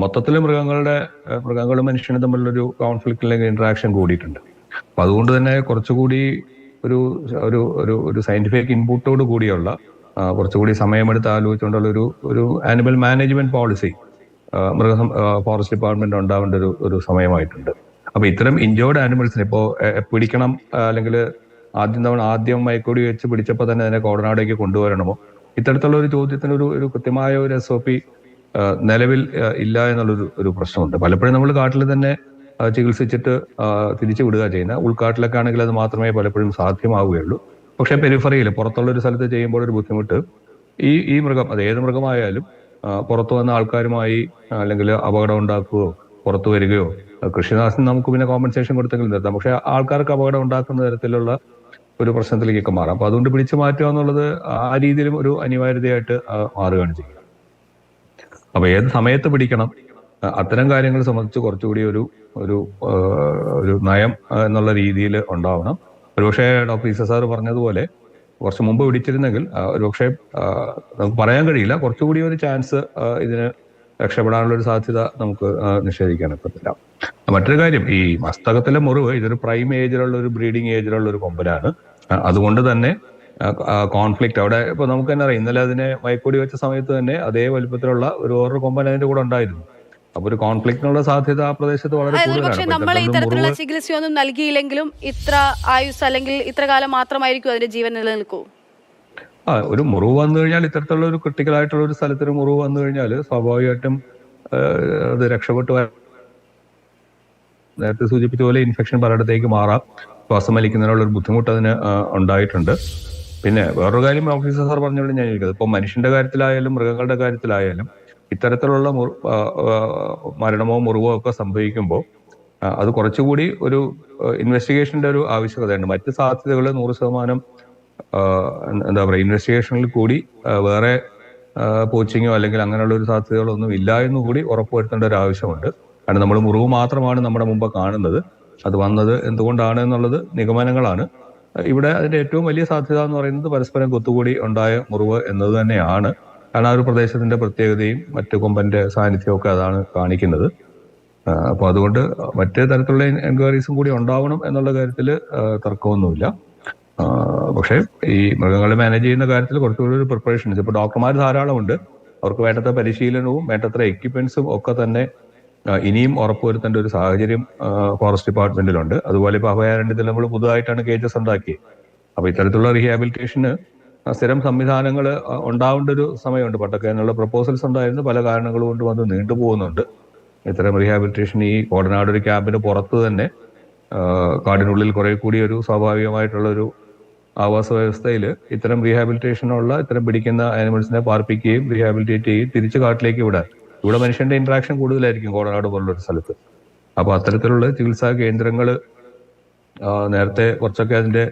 മൊത്തത്തിൽ മൃഗങ്ങളും മനുഷ്യനും തമ്മിലുള്ളൊരു കോൺഫ്ലിക്റ്റ് അല്ലെങ്കിൽ ഇന്ററാക്ഷൻ കൂടിയിട്ടുണ്ട്. അപ്പൊ അതുകൊണ്ട് തന്നെ കുറച്ചുകൂടി ഒരു സയന്റിഫിക് ഇൻപുട്ടോട് കൂടിയുള്ള കുറച്ചുകൂടി സമയമെടുത്ത് ആലോചിച്ചുകൊണ്ടുള്ള ഒരു animal management policy forest department ഉണ്ടാവേണ്ട ഒരു സമയമായിട്ടുണ്ട്. അപ്പൊ ഇത്തരം ഇഞ്ചേർഡ് ആനിമൽസിനെ ഇപ്പോ പിടിക്കണം, അല്ലെങ്കിൽ ആദ്യം മയക്കുവെടി വെച്ച് പിടിച്ചപ്പോൾ തന്നെ അതിനെ കോടനാടേക്ക് കൊണ്ടുവരണമോ, ഇത്തരത്തിലുള്ള ഒരു ചോദ്യത്തിന് ഒരു കൃത്യമായ ഒരു SOP നിലവിൽ ഇല്ല എന്നുള്ളൊരു പ്രശ്നമുണ്ട്. പലപ്പോഴും നമ്മൾ കാട്ടിൽ തന്നെ ചികിത്സിച്ചിട്ട് തിരിച്ചു വിടുക ചെയ്യുന്ന, ഉൾക്കാട്ടിലൊക്കെ ആണെങ്കിൽ അത് മാത്രമേ പലപ്പോഴും സാധ്യമാവുകയുള്ളൂ. പക്ഷെ പെരിഫറിയിൽ പുറത്തുള്ള ഒരു സ്ഥലത്ത് ചെയ്യുമ്പോൾ ഒരു ബുദ്ധിമുട്ട്, ഈ മൃഗം, അത് ഏത് മൃഗമായാലും പുറത്തു വന്ന ആൾക്കാരുമായി അല്ലെങ്കിൽ അപകടം ഉണ്ടാക്കുകയോ പുറത്തു വരികയോ, കൃഷിനാശം നമുക്ക് പിന്നെ കോമ്പൻസേഷൻ കൊടുത്തെങ്കിലും നിർത്താം, പക്ഷെ ആൾക്കാർക്ക് അപകടം ഉണ്ടാക്കുന്ന തരത്തിലുള്ള ഒരു പ്രശ്നത്തിലേക്കൊക്കെ മാറാം. അപ്പൊ അതുകൊണ്ട് പിടിച്ചു മാറ്റുക എന്നുള്ളത് ആ രീതിയിലും ഒരു അനിവാര്യതയായിട്ട് മാറുകയാണ് ചെയ്യുക. അപ്പൊ ഏത് സമയത്ത് പിടിക്കണം, അത്തരം കാര്യങ്ങൾ സംബന്ധിച്ച് കുറച്ചുകൂടി ഒരു നയം എന്നുള്ള രീതിയിൽ ഉണ്ടാവണം. ഒരുപക്ഷെ ഡോക്ടർ ഈസ സാർ പറഞ്ഞതുപോലെ കുറച്ച് മുമ്പ് പിടിച്ചിരുന്നെങ്കിൽ ഒരുപക്ഷെ നമുക്ക് പറയാൻ കഴിയില്ല, കുറച്ചുകൂടി ഒരു ചാൻസ് ഇതിന് രക്ഷപ്പെടാനുള്ള ഒരു സാധ്യത നമുക്ക് നിഷേധിക്കാൻ പറ്റില്ല. മറ്റൊരു കാര്യം, ഈ മസ്തകത്തിലെ മുറിവ് ഇതൊരു പ്രൈം ഏജിലുള്ള ഒരു ബ്രീഡിംഗ് ഏജിലുള്ള ഒരു കൊമ്പനാണ്. അതുകൊണ്ട് തന്നെ കോൺഫ്ലിക്റ്റ് അവിടെ ഇപ്പൊ നമുക്ക് തന്നെ അറിയാം, ഇന്നലെ അതിനെ മയക്കുവെടി വെച്ച സമയത്ത് തന്നെ അതേ വലുപ്പത്തിലുള്ള വേറൊരു കൊമ്പൻ അതിന്റെ കൂടെ ഉണ്ടായിരുന്നു. അപ്പൊ ഒരു കോൺഫ്ലിക്റ്റിനുള്ള സാധ്യത ആ പ്രദേശത്ത് വളരെ കൂടുതലാണ്. പക്ഷെ നമ്മൾ ഇത്തരത്തിലുള്ള ചികിത്സയൊന്നും നൽകിയില്ലെങ്കിലും ഇത്ര ആയുസ് അല്ലെങ്കിൽ ഇത്ര കാലം മാത്രമായിരിക്കും അതിന്റെ ജീവൻ നിലനിൽക്കൂ. ഒരു മുറിവ് വന്നു കഴിഞ്ഞാൽ, ഇത്തരത്തിലുള്ള ഒരു ക്രിട്ടിക്കലായിട്ടുള്ള ഒരു സ്ഥലത്തൊരു മുറിവ് വന്നു കഴിഞ്ഞാൽ സ്വാഭാവികമായിട്ടും അത് രക്ഷപ്പെട്ടു വരാൻ, നേരത്തെ സൂചിപ്പിച്ച പോലെ ഇൻഫെക്ഷൻ പലയിടത്തേക്ക് മാറാം, ശ്വാസം വലിക്കുന്നതിനുള്ള ഒരു ബുദ്ധിമുട്ട് അതിന് ഉണ്ടായിട്ടുണ്ട്. പിന്നെ വേറൊരു കാര്യം ഓഫീസർ സാർ പറഞ്ഞുകൊണ്ട് ഞാൻ ചോദിക്കുന്നത്, ഇപ്പൊ മനുഷ്യന്റെ കാര്യത്തിലായാലും മൃഗങ്ങളുടെ കാര്യത്തിലായാലും ഇത്തരത്തിലുള്ള മരണമോ മുറിവോ ഒക്കെ സംഭവിക്കുമ്പോൾ അത് കുറച്ചുകൂടി ഒരു ഇൻവെസ്റ്റിഗേഷന്റെ ഒരു ആവശ്യകതയുണ്ട്. മറ്റ് സാധ്യതകൾ 100% എന്താ പറയുക, ഇൻവെസ്റ്റിഗേഷനിൽ കൂടി വേറെ പോച്ചിങ്ങോ അല്ലെങ്കിൽ അങ്ങനെയുള്ള ഒരു സാധ്യതകളൊന്നും ഇല്ല എന്നുകൂടി ഉറപ്പുവരുത്തേണ്ട ഒരു ആവശ്യമുണ്ട്. കാരണം നമ്മൾ മുറിവ് മാത്രമാണ് നമ്മുടെ മുമ്പ് കാണുന്നത്, അത് വന്നത് എന്തുകൊണ്ടാണ് എന്നുള്ളത് നിഗമനങ്ങളാണ്. ഇവിടെ അതിന്റെ ഏറ്റവും വലിയ സാധ്യത എന്ന് പറയുന്നത് പരസ്പരം കൊത്തുകൂടി ഉണ്ടായ മുറിവ് എന്നത് തന്നെയാണ്. കാരണം ആ ഒരു പ്രദേശത്തിന്റെ പ്രത്യേകതയും മറ്റു കൊമ്പന്റെ സാന്നിധ്യവും ഒക്കെ അതാണ് കാണിക്കുന്നത്. അപ്പൊ അതുകൊണ്ട് മറ്റു തരത്തിലുള്ള എൻക്വയറീസും കൂടി ഉണ്ടാവണം എന്നുള്ള കാര്യത്തിൽ തർക്കമൊന്നുമില്ല. പക്ഷേ ഈ മൃഗങ്ങളെ മാനേജ് ചെയ്യുന്ന കാര്യത്തിൽ കുറച്ചുകൂടി ഒരു പ്രിപ്പറേഷൻ. ഇപ്പോൾ ഡോക്ടർമാർ ധാരാളമുണ്ട്, അവർക്ക് വേണ്ടത്ര പരിശീലനവും വേണ്ടത്ര എക്യുപ്മെന്റ്സും ഒക്കെ തന്നെ ഇനിയും ഉറപ്പുവരുത്തേണ്ട ഒരു സാഹചര്യം ഫോറസ്റ്റ് ഡിപ്പാർട്ട്മെന്റിലുണ്ട്. അതുപോലെ ഇപ്പോൾ അഭയാരണ്യത്തിൽ നമ്മൾ പുതുതായിട്ടാണ് കേജസ് ഉണ്ടാക്കിയത്. അപ്പൊ ഇത്തരത്തിലുള്ള റീഹാബിലിറ്റേഷന് സ്ഥിരം സംവിധാനങ്ങൾ ഉണ്ടാവേണ്ട ഒരു സമയമുണ്ട്. പണ്ടൊക്കെ അതിനുള്ള പ്രപ്പോസൽസ് ഉണ്ടായിരുന്നു, പല കാരണങ്ങൾ കൊണ്ടും അത് നീണ്ടുപോകുന്നുണ്ട്. ഇത്തരം റീഹാബിലിറ്റേഷൻ ഈ കോടനാട് ഒരു ക്യാമ്പിന് പുറത്ത് തന്നെ കാടിനുള്ളിൽ കുറെ കൂടി ഒരു സ്വാഭാവികമായിട്ടുള്ള ഒരു ആവാസ വ്യവസ്ഥയിൽ ഇത്തരം റീഹാബിലിറ്റേഷനുള്ള ഇത്തരം പിടിക്കുന്ന ആനിമൽസിനെ പാർപ്പിക്കുകയും റീഹാബിലിറ്റേറ്റ് ചെയ്യുകയും തിരിച്ച് കാട്ടിലേക്ക് വിടാൻ. ഇവിടെ മനുഷ്യന്റെ ഇന്ററാക്ഷൻ കൂടുതലായിരിക്കും കോടനാട് പോലുള്ളൊരു സ്ഥലത്ത്. അപ്പൊ അത്തരത്തിലുള്ള ചികിത്സാ കേന്ദ്രങ്ങൾ നേരത്തെ കുറച്ചൊക്കെ അതിന്റെ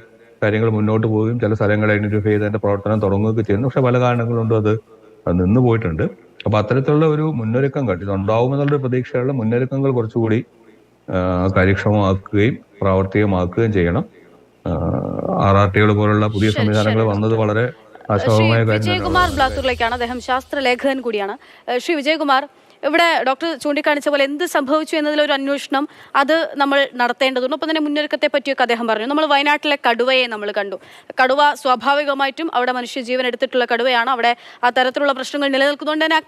കാര്യങ്ങൾ മുന്നോട്ട് പോവുകയും ചില സ്ഥലങ്ങൾ ഐഡന്റിഫൈ ചെയ്ത് അതിന്റെ പ്രവർത്തനം തുടങ്ങുകയൊക്കെ ചെയ്യുന്നു. പക്ഷെ പല കാരണങ്ങളുകൊണ്ടും അത് നിന്ന് പോയിട്ടുണ്ട്. അപ്പൊ അത്തരത്തിലുള്ള ഒരു മുന്നൊരുക്കങ്ങൾ ഇതുണ്ടാവുമെന്നുള്ള പ്രതീക്ഷയുള്ള മുന്നൊരുക്കങ്ങൾ കുറച്ചുകൂടി കാര്യക്ഷമമാക്കുകയും പ്രാവർത്തികമാക്കുകയും ചെയ്യണം. RRTകൾ പോലുള്ള പുതിയ സംവിധാനങ്ങൾ വന്നത് വളരെ ആശാവഹമായ കാര്യം. വിജയകുമാർ ബ്ലാത്തൂരിലേക്കാണ്, അദ്ദേഹം ശാസ്ത്രലേഖകൻ കൂടിയാണ്. ശ്രീ വിജയകുമാർ, ഇവിടെ ഡോക്ടർ ചൂണ്ടിക്കാണിച്ച പോലെ എന്ത് സംഭവിച്ചു എന്നതിലൊരു അന്വേഷണം അത് നമ്മൾ നടത്തേണ്ടതുണ്ട്. ഒപ്പം തന്നെ മുന്നൊരുക്കത്തെ പറ്റിയൊക്കെ അദ്ദേഹം പറഞ്ഞു. നമ്മൾ വയനാട്ടിലെ കടുവയെ നമ്മൾ കണ്ടു. കടുവ സ്വാഭാവികമായിട്ടും അവിടെ മനുഷ്യജീവൻ എടുത്തിട്ടുള്ള കടുവയാണ്. അവിടെ ആ തരത്തിലുള്ള പ്രശ്നങ്ങൾ നിലനിൽക്കുന്നതുകൊണ്ട് തന്നെ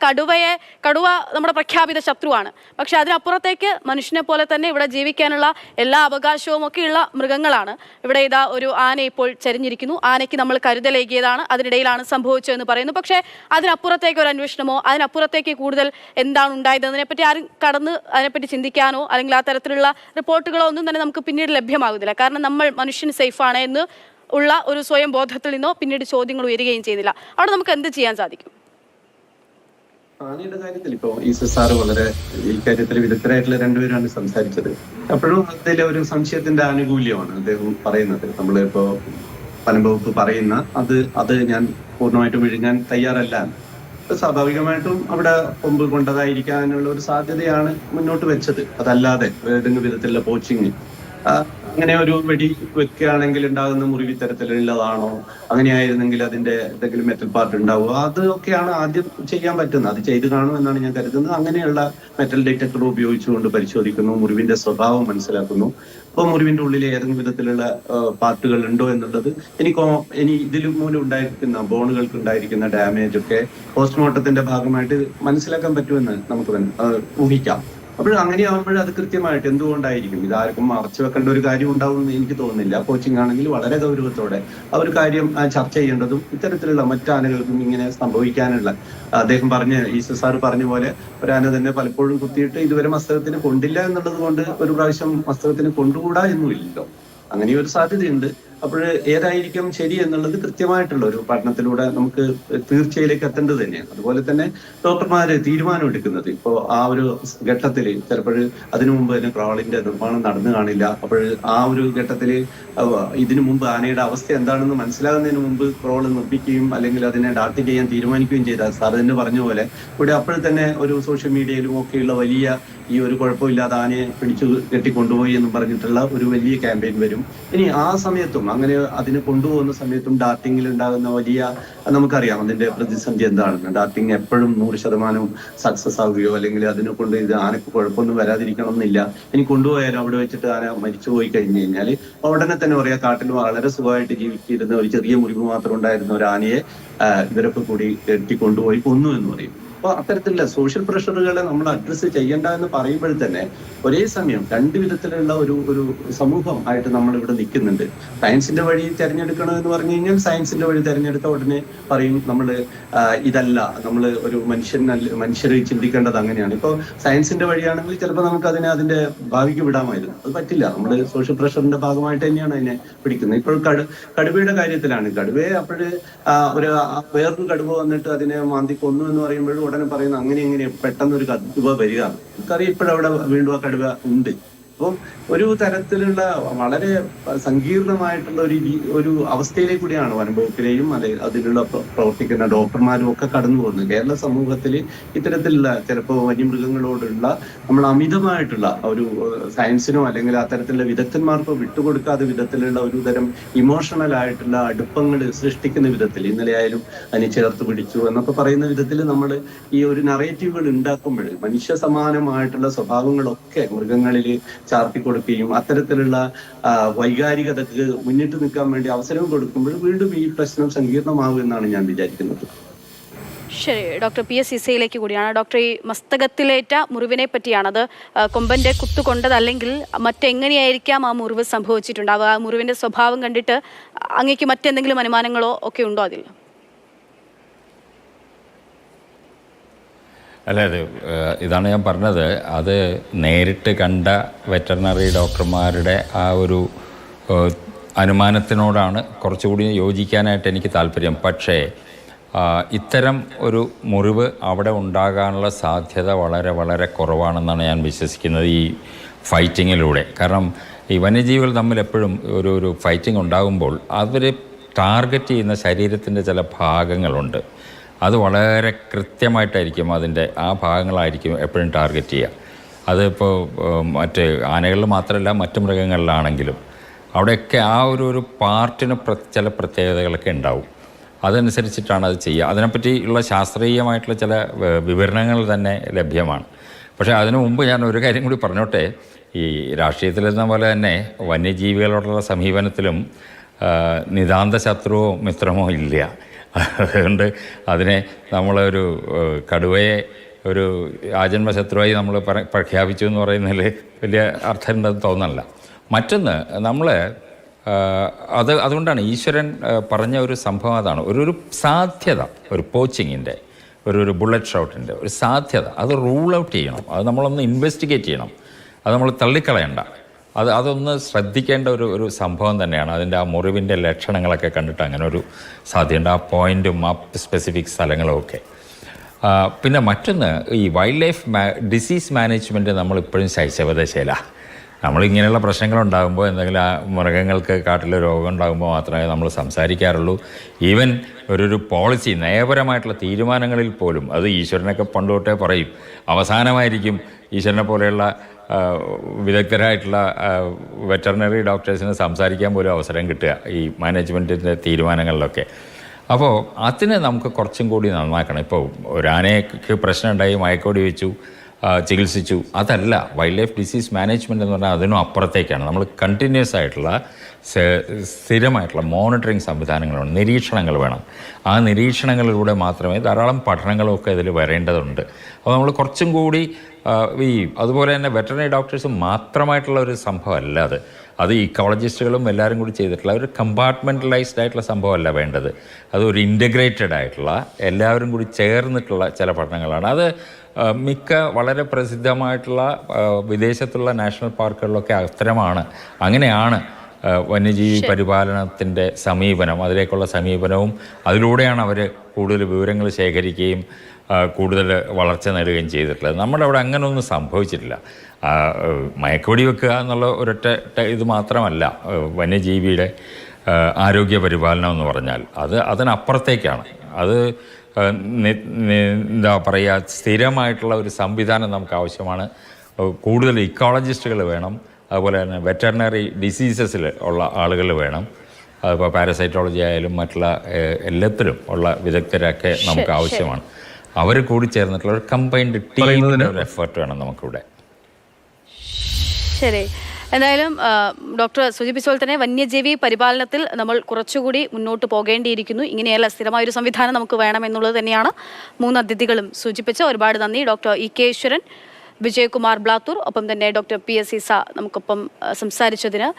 കടുവ നമ്മുടെ പ്രഖ്യാപിത ശത്രുവാണ്. പക്ഷെ അതിനപ്പുറത്തേക്ക് മനുഷ്യനെ പോലെ തന്നെ ഇവിടെ ജീവിക്കാനുള്ള എല്ലാ അവകാശവും ഒക്കെയുള്ള മൃഗങ്ങളാണ്. ഇവിടെ ഇതാ ഒരു ആന ഇപ്പോൾ ചരിഞ്ഞിരിക്കുന്നു. ആനയ്ക്ക് നമ്മൾ കരുതലേകിയതാണ്, അതിനിടയിലാണ് സംഭവിച്ചതെന്ന് പറയുന്നു. പക്ഷേ അതിനപ്പുറത്തേക്ക് ഒരു അന്വേഷണമോ അതിനപ്പുറത്തേക്ക് കൂടുതൽ എന്താണ് ഉണ്ടായതെന്നതിനെപ്പറ്റി ആരും അതിനെപ്പറ്റി ചിന്തിക്കാനോ അല്ലെങ്കിൽ ആ തരത്തിലുള്ള റിപ്പോർട്ടുകളോ ഒന്നും തന്നെ നമുക്ക് പിന്നീട് ലഭ്യമാകുന്നില്ല. കാരണം നമ്മൾ മനുഷ്യൻ സേഫാണ് എന്ന് ഉള്ള ഒരു സ്വയം ബോധത്തിൽ നിന്നോ പിന്നീട് ചോദ്യങ്ങൾ ഉയരുകയും ചെയ്യുന്നില്ല. അവിടെ നമുക്ക് എന്ത് ചെയ്യാൻ സാധിക്കും? ആനയുടെ കാര്യത്തിൽ ഇപ്പോ സാറ് വളരെ ഈ കാര്യത്തിൽ വിദഗ്ധരായിട്ടുള്ള രണ്ടുപേരാണ് സംസാരിച്ചത്. അപ്പോഴും അതിലെ ഒരു സംശയത്തിന്റെ ആനുകൂല്യമാണ് അദ്ദേഹം പറയുന്നത്. നമ്മളിപ്പോ വനംവകുപ്പ് പറയുന്ന അത് ഞാൻ പൂർണ്ണമായിട്ടും വിഴുങ്ങാൻ തയ്യാറല്ല. സ്വാഭാവികമായിട്ടും അവിടെ കൊമ്പ് കൊണ്ടതായിരിക്കാനുള്ള ഒരു സാധ്യതയാണ് മുന്നോട്ട് വെച്ചത്. അതല്ലാതെ ഏതെങ്കിലും വിധത്തിലുള്ള പോച്ചിങ് അങ്ങനെ ഒരു വെടി വെക്കുകയാണെങ്കിൽ ഉണ്ടാകുന്ന മുറിവ് ഇത്തരത്തിലുള്ളതാണോ, അങ്ങനെയായിരുന്നെങ്കിൽ അതിന്റെ എന്തെങ്കിലും മെറ്റൽ പാർട്ട് ഉണ്ടാവുക, അതൊക്കെയാണ് ആദ്യം ചെയ്യാൻ പറ്റുന്നത്. അത് ചെയ്ത് കാണുമെന്നാണ് ഞാൻ കരുതുന്നത്. അങ്ങനെയുള്ള മെറ്റൽ ഡിറ്റക്ടർ ഉപയോഗിച്ചുകൊണ്ട് പരിശോധിക്കുന്നു, മുറിവിന്റെ സ്വഭാവം മനസ്സിലാക്കുന്നു. അപ്പോൾ മുറിവിന്റെ ഉള്ളിൽ ഏതെങ്കിലും വിധത്തിലുള്ള പാർട്ടുകൾ ഉണ്ടോ എന്നുള്ളത് ഇനി ഇതിൽ മൂലം ഉണ്ടായിരിക്കുന്ന ബോണുകൾക്ക് ഉണ്ടായിരിക്കുന്ന ഡാമേജ് ഒക്കെ പോസ്റ്റ്മോർട്ടത്തിന്റെ ഭാഗമായിട്ട് മനസ്സിലാക്കാൻ പറ്റുമെന്ന് നമുക്ക് ഊഹിക്കാം. അപ്പോൾ അങ്ങനെയാകുമ്പോൾ അത് കൃത്യമായിട്ട് എന്തുകൊണ്ടായിരിക്കും, ഇതാർക്കും മറച്ചു വെക്കേണ്ട ഒരു കാര്യം ഉണ്ടാവുമെന്ന് എനിക്ക് തോന്നുന്നില്ല. കോച്ചിങ് ആണെങ്കിൽ വളരെ ഗൗരവത്തോടെ ആ ഒരു കാര്യം ചർച്ച ചെയ്യേണ്ടതും ഇത്തരത്തിലുള്ള മറ്റാനകൾക്കും ഇങ്ങനെ സംഭവിക്കാനുള്ള അദ്ദേഹം സാറ് പറഞ്ഞ പോലെ ഒരാന തന്നെ പലപ്പോഴും കുത്തിയിട്ട് ഇതുവരെ മസ്തകത്തിന് കൊണ്ടില്ല എന്നുള്ളത് കൊണ്ട് ഒരു പ്രാവശ്യം മസ്തകത്തിന് കൊണ്ടുകൂടാ എന്നുമില്ലല്ലോ. അങ്ങനെയൊരു സാധ്യതയുണ്ട്. അപ്പോൾ ഏതായിരിക്കും ശരി എന്നുള്ളത് കൃത്യമായിട്ടുള്ള ഒരു പഠനത്തിലൂടെ നമുക്ക് തീർച്ചയിലേക്ക് എത്തേണ്ടത് തന്നെയാണ്. അതുപോലെ തന്നെ ഡോക്ടർമാര് തീരുമാനം എടുക്കുന്നത് ഇപ്പോൾ ആ ഒരു ഘട്ടത്തിൽ ചിലപ്പോൾ അതിനു മുമ്പ് തന്നെ ക്രോളിന്റെ നിർമ്മാണം നടന്നു കാണില്ല. അപ്പോൾ ആ ഒരു ഘട്ടത്തിൽ ഇതിനു മുമ്പ് ആനയുടെ അവസ്ഥ എന്താണെന്ന് മനസ്സിലാകുന്നതിന് മുമ്പ് ക്രോൾ നിർമ്മിക്കുകയും അല്ലെങ്കിൽ അതിനെ ഡാർട്ട് ചെയ്യാൻ തീരുമാനിക്കുകയും ചെയ്താൽ സാർ തന്നെ പറഞ്ഞ പോലെ ഇവിടെ അപ്പോൾ തന്നെ ഒരു സോഷ്യൽ മീഡിയയിലും ഒക്കെയുള്ള വലിയ ഈ ഒരു കുഴപ്പമില്ലാതെ ആനയെ പിടിച്ചു കെട്ടിക്കൊണ്ടുപോയി എന്ന് പറഞ്ഞിട്ടുള്ള ഒരു വലിയ ക്യാമ്പയിൻ വരും. ഇനി ആ സമയത്തും അങ്ങനെ അതിന് കൊണ്ടുപോകുന്ന സമയത്തും ഡാർട്ടിങ്ങിൽ ഉണ്ടാകുന്ന വലിയ നമുക്കറിയാം അതിന്റെ പ്രതിസന്ധി എന്താണെന്ന്. ഡാർട്ടിങ് എപ്പോഴും 100% സക്സസ് ആവുകയോ അല്ലെങ്കിൽ അതിനെ കൊണ്ട് ഇത് ആനക്ക് കുഴപ്പമൊന്നും വരാതിരിക്കണം എന്നില്ല. ഇനി കൊണ്ടുപോയാലും അവിടെ വെച്ചിട്ട് ആന മരിച്ചുപോയി കഴിഞ്ഞു കഴിഞ്ഞാൽ ഉടനെ തന്നെ പറയാം കാട്ടിൽ വളരെ സുഖമായിട്ട് ജീവിച്ചിരുന്ന ഒരു ചെറിയ മുറിവ് മാത്രം ഉണ്ടായിരുന്ന ഒരു ആനയെ ഇവരൊക്കെ കൂടി കെട്ടിക്കൊണ്ടുപോയി കൊന്നു എന്ന് പറയും. അപ്പോൾ അത്തരത്തിലുള്ള സോഷ്യൽ പ്രഷറുകളെ നമ്മൾ അഡ്രസ്സ് ചെയ്യേണ്ട എന്ന് പറയുമ്പോൾ തന്നെ ഒരേ സമയം രണ്ട് വിധത്തിലുള്ള ഒരു സമൂഹം ആയിട്ട് നമ്മൾ ഇവിടെ നിൽക്കുന്നുണ്ട്. സയൻസിന്റെ വഴി തിരഞ്ഞെടുക്കണം എന്ന് പറഞ്ഞു കഴിഞ്ഞാൽ സയൻസിന്റെ വഴി തിരഞ്ഞെടുത്ത ഉടനെ പറയും നമ്മൾ ഇതല്ല, നമ്മൾ ഒരു മനുഷ്യർ ചിന്തിക്കേണ്ടത് അങ്ങനെയാണ്. ഇപ്പോൾ സയൻസിന്റെ വഴിയാണെങ്കിൽ ചിലപ്പോൾ നമുക്ക് അതിന്റെ ഭാവിക്ക് വിടാമായിരുന്നു. അത് പറ്റില്ല. നമ്മൾ സോഷ്യൽ പ്രഷറിന്റെ ഭാഗമായിട്ട് തന്നെയാണ് അതിനെ പിടിക്കുന്നത്. ഇപ്പോൾ കടുവയുടെ കാര്യത്തിലാണ്. കടുവയെ അപ്പോഴ് വേറൊരു കടുവ വന്നിട്ട് അതിനെ മാന്തി കൊന്നു എന്ന് പറയുമ്പോഴും ഉടനെ പറയുന്നു അങ്ങനെ പെട്ടെന്നൊരു കടുവ വരിക. നമുക്കറിയാം ഇപ്പോഴവിടെ വീണ്ടും ആ കടുവ ഉണ്ട്. അപ്പം ഒരു തരത്തിലുള്ള വളരെ സങ്കീർണമായിട്ടുള്ള ഒരു അവസ്ഥയിലേക്ക് കൂടിയാണ് വനംവകുപ്പിലെയും അതിലുള്ള പ്രവർത്തിക്കുന്ന ഡോക്ടർമാരും ഒക്കെ കടന്നു പോകുന്നത്. കേരള സമൂഹത്തിൽ ഇത്തരത്തിലുള്ള ചിലപ്പോൾ വന്യമൃഗങ്ങളോടുള്ള നമ്മൾ അമിതമായിട്ടുള്ള ഒരു സയൻസിനോ അല്ലെങ്കിൽ അത്തരത്തിലുള്ള വിദഗ്ധന്മാർക്കോ വിട്ടുകൊടുക്കാത്ത വിധത്തിലുള്ള ഒരു തരം ഇമോഷണൽ ആയിട്ടുള്ള അടുപ്പങ്ങൾ സൃഷ്ടിക്കുന്ന വിധത്തിൽ, ഇന്നലെ ആയാലും അതിനെ ചേർത്ത് പിടിച്ചു എന്നൊക്കെ പറയുന്ന വിധത്തിൽ നമ്മൾ ഈ ഒരു നറേറ്റീവുകൾ ഉണ്ടാക്കുമ്പോൾ മനുഷ്യ സമാനമായിട്ടുള്ള സ്വഭാവങ്ങളൊക്കെ മൃഗങ്ങളിൽ ചാർത്തി കൊടുക്കുകയും അത്തരത്തിലുള്ള വൈകാരികതക്ക് മുന്നിട്ട് നിൽക്കാൻ വേണ്ടി അവസരം കൊടുക്കുമ്പോൾ വീണ്ടും ഈ പ്രശ്നം സങ്കീർണമാകും എന്നാണ് ഞാൻ വിചാരിക്കുന്നത്. ശരി, ഡോക്ടർ PS ഇസയിലേക്ക് കൂടിയാണ്. ഡോക്ടർ, ഈ മസ്തകത്തിലേറ്റ മുറിവിനെ പറ്റിയാണത്. കൊമ്പന്റെ കുത്തുകൊണ്ടതല്ലെങ്കിൽ മറ്റെങ്ങനെയായിരിക്കാം ആ മുറിവ് സംഭവിച്ചിട്ടുണ്ടാവുക? ആ മുറിവിന്റെ സ്വഭാവം കണ്ടിട്ട് അങ്ങേക്ക് മറ്റെന്തെങ്കിലും അനുമാനങ്ങളോ ഒക്കെ ഉണ്ടോ അതിൽ? അല്ല, ഇതാണ് ഞാൻ പറഞ്ഞത്. അത് നേരിട്ട് കണ്ട വെറ്ററിനറി ഡോക്ടർമാരുടെ ആ ഒരു അനുമാനത്തിനോടാണ് കുറച്ചുകൂടി യോജിക്കാനായിട്ട് എനിക്ക് താല്പര്യം. പക്ഷേ ഇത്തരം ഒരു മുറിവ് അവിടെ ഉണ്ടാകാനുള്ള സാധ്യത വളരെ വളരെ കുറവാണെന്നാണ് ഞാൻ വിശ്വസിക്കുന്നത് ഈ ഫൈറ്റിങ്ങിലൂടെ. കാരണം ഈ വന്യജീവികൾ തമ്മിൽ എപ്പോഴും ഒരു ഫൈറ്റിംഗ് ഉണ്ടാകുമ്പോൾ അവർ ടാർഗറ്റ് ചെയ്യുന്ന ശരീരത്തിൻ്റെ ചില ഭാഗങ്ങളുണ്ട്. അത് വളരെ കൃത്യമായിട്ടായിരിക്കും അതിൻ്റെ ആ ഭാഗങ്ങളായിരിക്കും എപ്പോഴും ടാർഗറ്റ് ചെയ്യുക. അതിപ്പോൾ മറ്റ് ആനകളിൽ മാത്രമല്ല മറ്റു മൃഗങ്ങളിലാണെങ്കിലും അവിടെയൊക്കെ ആ ഒരു പാർട്ടിന് ചില പ്രത്യേകതകളൊക്കെ ഉണ്ടാവും. അതനുസരിച്ചിട്ടാണ് അത് ചെയ്യുക. അതിനെപ്പറ്റിയുള്ള ശാസ്ത്രീയമായിട്ടുള്ള ചില വിവരണങ്ങൾ തന്നെ ലഭ്യമാണ്. പക്ഷേ അതിനു മുമ്പ് ഞാൻ ഒരു കാര്യം കൂടി പറഞ്ഞോട്ടെ. ഈ രാഷ്ട്രീയത്തിലെന്ന പോലെ തന്നെ വന്യജീവികളോടുള്ള സമീപനത്തിലും നിതാന്ത ശത്രുവോ മിത്രമോ ഇല്ല. അതുകൊണ്ട് അതിനെ നമ്മളൊരു കടുവയെ ഒരു ആജന്മ ശത്രുവായി നമ്മൾ പ്രഖ്യാപിച്ചു എന്ന് പറയുന്നതിൽ വലിയ അർത്ഥമുണ്ടെന്ന് തോന്നല്ല. മറ്റൊന്ന്, നമ്മൾ അതുകൊണ്ടാണ് ഈശ്വരൻ പറഞ്ഞ ഒരു സംഭവം അതാണ്. ഒരു സാധ്യത, ഒരു പോച്ചിങ്ങിൻ്റെ ഒരു ബുള്ളറ്റ് ഷോട്ടിൻ്റെ ഒരു സാധ്യത, അത് റൂൾ ഔട്ട് ചെയ്യണം. അത് നമ്മളൊന്ന് ഇൻവെസ്റ്റിഗേറ്റ് ചെയ്യണം. അത് നമ്മൾ തള്ളിക്കളയണ്ട. അതൊന്ന് ശ്രദ്ധിക്കേണ്ട ഒരു സംഭവം തന്നെയാണ്. അതിൻ്റെ ആ മുറിവിൻ്റെ ലക്ഷണങ്ങളൊക്കെ കണ്ടിട്ട് അങ്ങനെ ഒരു സാധ്യതയുണ്ട്. ആ പോയിൻറ്റും ആ സ്പെസിഫിക് സ്ഥലങ്ങളും ഒക്കെ. പിന്നെ മറ്റൊന്ന്, ഈ വൈൽഡ് ലൈഫ് ഡിസീസ് മാനേജ്മെൻറ്റ് നമ്മളിപ്പോഴും ശൈശവദശയില. നമ്മളിങ്ങനെയുള്ള പ്രശ്നങ്ങളുണ്ടാകുമ്പോൾ, എന്തെങ്കിലും ആ മൃഗങ്ങൾക്ക് കാട്ടിൽ രോഗം ഉണ്ടാകുമ്പോൾ മാത്രമേ നമ്മൾ സംസാരിക്കാറുള്ളൂ. ഈവൻ ഒരു പോളിസി, നയപരമായിട്ടുള്ള തീരുമാനങ്ങളിൽ പോലും അത് ഈശ്വരനൊക്കെ പണ്ടുതൊട്ടേ പറയും. അവസാനമായിരിക്കും ഈശ്വരനെ പോലെയുള്ള വിദഗ്ധരായിട്ടുള്ള വെറ്ററിനറി ഡോക്ടേഴ്സിന് സംസാരിക്കാൻ പോലും അവസരം കിട്ടുക ഈ മാനേജ്മെൻറ്റിൻ്റെ തീരുമാനങ്ങളിലൊക്കെ. അപ്പോൾ അതിന് നമുക്ക് കുറച്ചും കൂടി നന്നാക്കണം. ഇപ്പോൾ ഒരാനയ്ക്ക് പ്രശ്നമുണ്ടായി മയക്കോടി വെച്ചു, ചികിത്സിച്ചു, അതല്ല വൈൽഡ് ലൈഫ് ഡിസീസ് മാനേജ്മെൻറ്റ് എന്ന് പറഞ്ഞാൽ അതിനും അപ്പുറത്തേക്കാണ്. നമ്മൾ കണ്ടിന്യൂസ് ആയിട്ടുള്ള സ്ഥിരമായിട്ടുള്ള മോണിറ്ററിങ് സംവിധാനങ്ങളുണ്ട്, നിരീക്ഷണങ്ങൾ വേണം. ആ നിരീക്ഷണങ്ങളിലൂടെ മാത്രമേ ധാരാളം പഠനങ്ങളൊക്കെ ഇതിൽ വരേണ്ടതുണ്ട്. അപ്പോൾ നമ്മൾ കുറച്ചും കൂടി അതുപോലെ തന്നെ വെറ്ററിനറി ഡോക്ടേഴ്സ് മാത്രമായിട്ടുള്ള ഒരു സംഭവമല്ല അത് ഇക്കോളജിസ്റ്റുകളും എല്ലാവരും കൂടി ചെയ്തിട്ടുള്ള ഒരു കമ്പാർട്ട്മെൻ്റലൈസ്ഡ് ആയിട്ടുള്ള സംഭവമല്ല വേണ്ടത്. അതൊരു ഇൻ്റഗ്രേറ്റഡ് ആയിട്ടുള്ള എല്ലാവരും കൂടി ചേർന്നിട്ടുള്ള ചില പഠനങ്ങളാണ്. അത് മിക്ക വളരെ പ്രസിദ്ധമായിട്ടുള്ള വിദേശത്തുള്ള നാഷണൽ പാർക്കുകളിലൊക്കെ അത്തരമാണ്. അങ്ങനെയാണ് വന്യജീവി പരിപാലനത്തിൻ്റെ സമീപനം, അതിലേക്കുള്ള സമീപനവും അതിലൂടെയാണ് അവർ കൂടുതൽ വിവരങ്ങൾ ശേഖരിക്കുകയും കൂടുതൽ വളർച്ച നേടുകയും ചെയ്തിട്ടുള്ളത്. നമ്മുടെ അവിടെ അങ്ങനെയൊന്നും സംഭവിച്ചിട്ടില്ല. മയക്കുവെടി വെക്കുക എന്നുള്ള ഒരൊറ്റ ഇത് മാത്രമല്ല വന്യജീവിയുടെ ആരോഗ്യ പരിപാലനം എന്ന് പറഞ്ഞാൽ. അതിനപ്പുറത്തേക്കാണ്. അത് എന്താ പറയുക, സ്ഥിരമായിട്ടുള്ള ഒരു സംവിധാനം നമുക്ക് ആവശ്യമാണ്. കൂടുതൽ ഇക്കോളജിസ്റ്റുകൾ വേണം. അതുപോലെ തന്നെ വെറ്ററിനറി ഡിസീസസിൽ ഉള്ള ആളുകൾ വേണം. അതിപ്പോൾ പാരസൈറ്റോളജി ആയാലും മറ്റുള്ള എല്ലാത്തിലും ഉള്ള വിദഗ്ധരൊക്കെ നമുക്ക് ആവശ്യമാണ്. അവർ കൂടി ചേർന്നിട്ടുള്ള ഒരു കമ്പൈൻഡ് ടീമിൻ്റെ ഒരു എഫേർട്ട് വേണം നമുക്കിവിടെ. ശരി എന്തായാലും ഡോക്ടർ സൂചിപ്പിച്ച പോലെ തന്നെ വന്യജീവി പരിപാലനത്തിൽ നമ്മൾ കുറച്ചുകൂടി മുന്നോട്ട് പോകേണ്ടിയിരിക്കുന്നു. ഇങ്ങനെയല്ല, സ്ഥിരമായൊരു സംവിധാനം നമുക്ക് വേണമെന്നുള്ളത് തന്നെയാണ് 3 അതിഥികളും സൂചിപ്പിച്ച. ഒരുപാട് നന്ദി. ഡോക്ടർ ഇ.കെ. ഈശ്വരൻ, വിജയകുമാർ ബ്ലാത്തൂർ, ഒപ്പം തന്നെ ഡോക്ടർ പി.എസ്. ഈസ നമുക്കൊപ്പം സംസാരിച്ചതിന്.